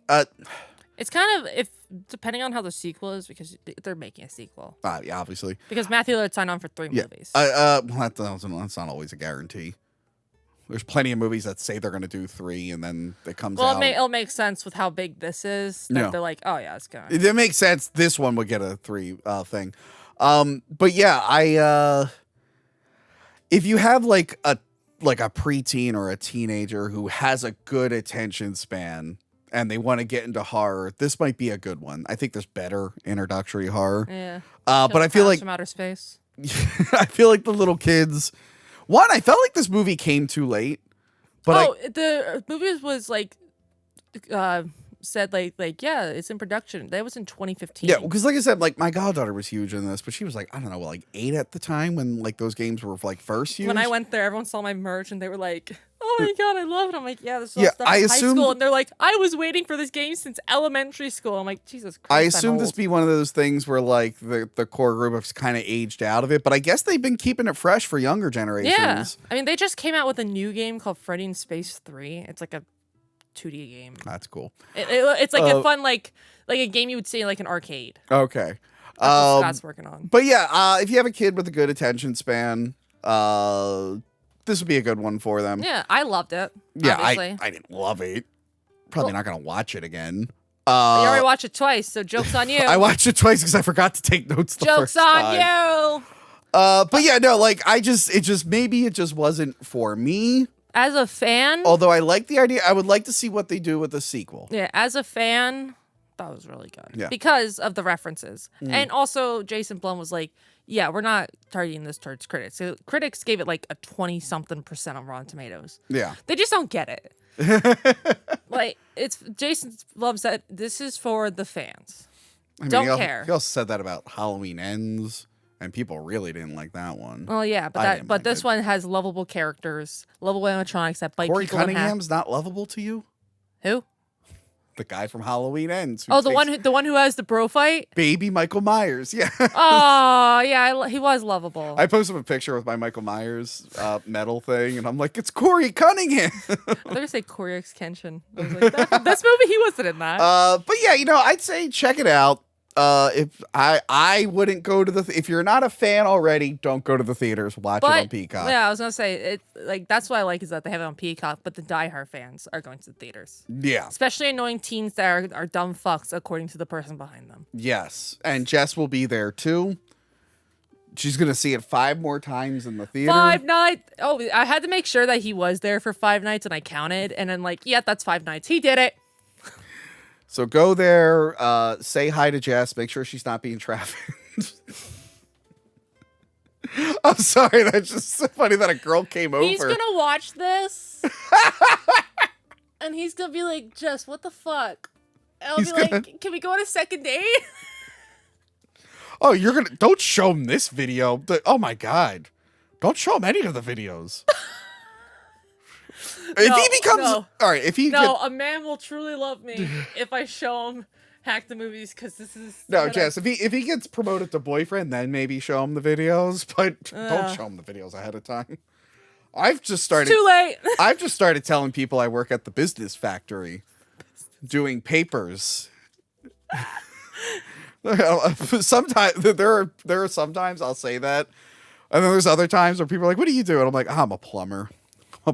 it's kind of depending on how the sequel is, because they're making a sequel. Yeah, obviously. Because Matthew Lillard signed on for 3 movies. Well, that's not always a guarantee. There's plenty of movies that say they're going to do 3, and then it comes out. It'll make sense with how big this is. That They're like, oh yeah, it's going. It makes sense. This one would get a 3 thing. But yeah, if you have like a preteen or a teenager who has a good attention span and they want to get into horror, this might be a good one. I think there's better introductory horror. Yeah. But I feel like from outer space. I feel like the little kids. One, I felt like this movie came too late. But the movie was like said like yeah, it's in production. That was in 2015. Yeah, because like I said, like my goddaughter was huge in this, but she was like, I don't know, like 8 at the time when like those games were like first used. When I went there, everyone saw my merch and they were like, oh my god, I love it. I'm like, yeah, this is all stuff I from assumed, high school. And they're like, I was waiting for this game since elementary school. I'm like, Jesus Christ. I assumed this be one of those things where like the core group has kind of aged out of it, but I guess they've been keeping it fresh for younger generations. Yeah. I mean, they just came out with a new game called Freddy in Space 3. It's like a 2D game. That's cool. It's like a fun like a game you would see in like an arcade. Okay. That's what Scott's working on. But yeah, if you have a kid with a good attention span, this would be a good one for them. Yeah, I loved it. Yeah, I didn't love it. Probably not gonna watch it again. You already watched it twice, so joke's on you. I watched it twice because I forgot to take notes the joke's first on time. you. But yeah, no, like maybe it just wasn't for me. As a fan, although I like the idea, I would like to see what they do with the sequel. Yeah, as a fan, that was really good. Yeah. Because of the references. And also Jason Blum was like, yeah, we're not targeting this towards critics. So critics gave it like a 20-something% on Rotten Tomatoes. Yeah. They just don't get it. Like, it's Jason Blum said, this is for the fans. Don't care. He also said that about Halloween Ends. And people really didn't like that one. Well, yeah, but this one has lovable characters, lovable animatronics that bite Corey people in half. Cunningham's not lovable to you? Who? The guy from Halloween Ends. The one who has the bro fight? Baby Michael Myers, yeah. Oh, yeah, he was lovable. I posted a picture with my Michael Myers medal thing, and I'm like, it's Corey Cunningham. I was going to say Corey X. Kenshin. I was like, this movie, he wasn't in that. But yeah, I'd say check it out. If I wouldn't go to if you're not a fan already, don't go to the theaters. Watch it on Peacock. Yeah, I was gonna say it. Like that's what I like is that they have it on Peacock, but the diehard fans are going to the theaters. Yeah, especially annoying teens that are dumb fucks, according to the person behind them. Yes, and Jess will be there too. She's gonna see it 5 more times in the theater. 5 nights. Oh, I had to make sure that he was there for 5 nights, and I counted, and then yeah, that's 5 nights. He did it. So go there, say hi to Jess, make sure she's not being trafficked. I'm sorry, that's just so funny that a girl came over. He's gonna watch this, and he's gonna be like, Jess, what the fuck? And I'll be like, can we go on a second date? Oh, don't show him this video. Oh my God. Don't show him any of the videos. If he becomes, all right, a man will truly love me if I show him Hack the Movies, because this is Jess, if he gets promoted to boyfriend, then maybe show him the videos, but don't show him the videos ahead of time. Too late. I've just started telling people I work at the business factory doing papers. Sometimes there are sometimes I'll say that, and then there's other times where people are like, what do you do? And I'm like, I'm a plumber. I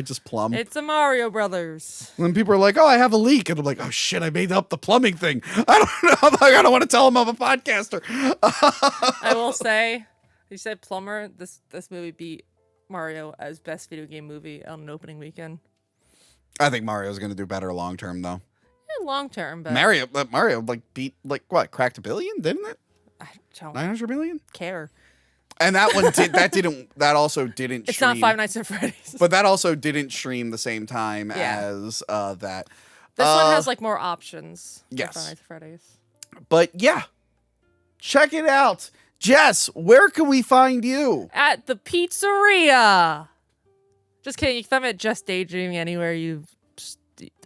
just plumb. It's a Mario Brothers. And people are like, oh, I have a leak. And I'm like, oh shit, I made up the plumbing thing. I don't know. I'm like, I don't want to tell them I'm a podcaster. I will say, you said plumber, this movie beat Mario as best video game movie on an opening weekend. I think Mario's going to do better long term though. Yeah, long term, but Mario like beat cracked $1 billion, didn't it? I don't 900 million? care. And that one that also didn't It's stream. not Five Nights at Freddy's. But that also didn't stream the same time as that. This one has like more options. Yes. Five Nights at Freddy's. But yeah. Check it out. Jess, where can we find you? At the pizzeria. Just kidding. You can find me at Just Daydreaming anywhere I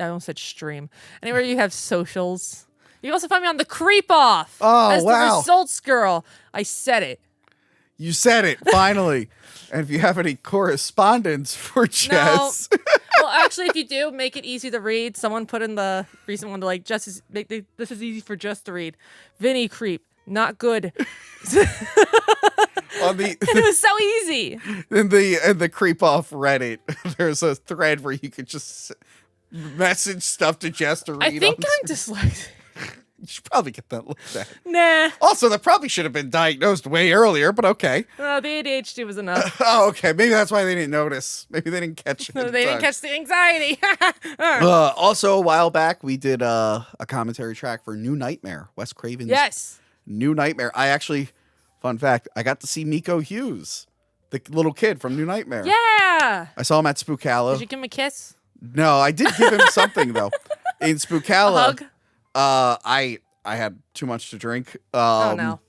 almost said stream. Anywhere you have socials. You can also find me on the Creep Off. Oh, as wow. the Results Girl. I said it. You said it, finally. And if you have any correspondence for Jess. No. Well, actually, if you do, make it easy to read. Someone put in the recent one to like, this is easy for Jess to read. Vinny Creep, not good. It was so easy. In the Creep Off Reddit, there's a thread where you could just message stuff to Jess to read. I think I'm dyslexic. You should probably get that looked at. Nah. Also, that probably should have been diagnosed way earlier, but okay. The ADHD was enough. Oh, okay. Maybe that's why they didn't notice. Maybe they didn't catch it. They didn't catch the anxiety. Also, a while back, we did a commentary track for New Nightmare, Wes Craven's New Nightmare. I actually, fun fact, I got to see Miko Hughes, the little kid from New Nightmare. Yeah. I saw him at Spookalla. Did you give him a kiss? No, I did give him something, though. In Spookalla. A hug? I had too much to drink. Oh no.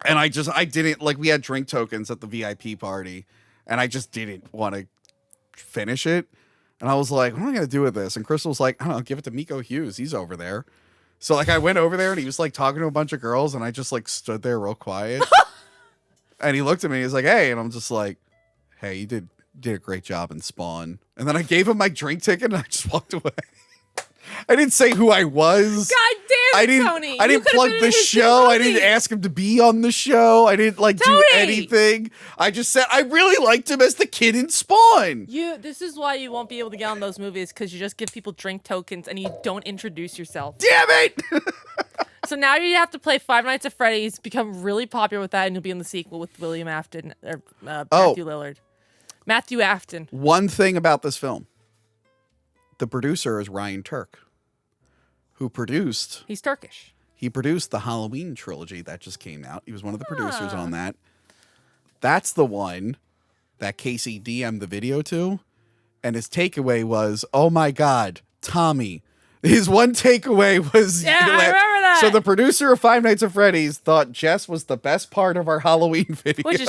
And I didn't, like, we had drink tokens at the VIP party, and I just didn't want to finish it. And I was like, what am I going to do with this? And Crystal was like, I don't know, give it to Miko Hughes. He's over there. So, like, I went over there, and he was, like, talking to a bunch of girls, and I just, like, stood there real quiet. And he looked at me, he's like, hey. And I'm just like, hey, you did a great job in Spawn. And then I gave him my drink ticket, and I just walked away. I didn't say who I was. God damn it, Tony. I didn't plug the show. I didn't ask him to be on the show. I didn't do anything. I just said I really liked him as the kid in Spawn. This is why you won't be able to get on those movies, because you just give people drink tokens and you don't introduce yourself. Damn it! So now you have to play Five Nights at Freddy's, become really popular with that, and you'll be in the sequel with William Afton or Matthew Lillard. Matthew Afton. One thing about this film. The producer is Ryan Turk, who produced... He's Turkish. He produced the Halloween trilogy that just came out. He was one of the producers on that. That's the one that Casey DM'd the video to. And his takeaway was, oh my God, Tommy. His one takeaway was... Yeah, I remember that. So the producer of Five Nights at Freddy's thought Jess was the best part of our Halloween video. Which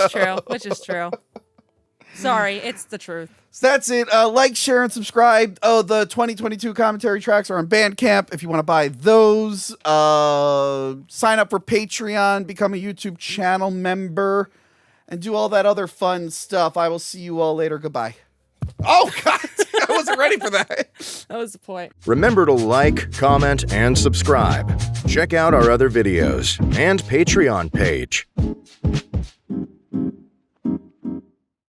is true. Sorry, it's the truth. So that's it. Like, share, and subscribe. Oh, the 2022 commentary tracks are on Bandcamp if you want to buy those. Sign up for Patreon, become a YouTube channel member, and do all that other fun stuff. I will see you all later. Goodbye. Oh, God. I wasn't ready for that. That was the point. Remember to like, comment, and subscribe. Check out our other videos and Patreon page.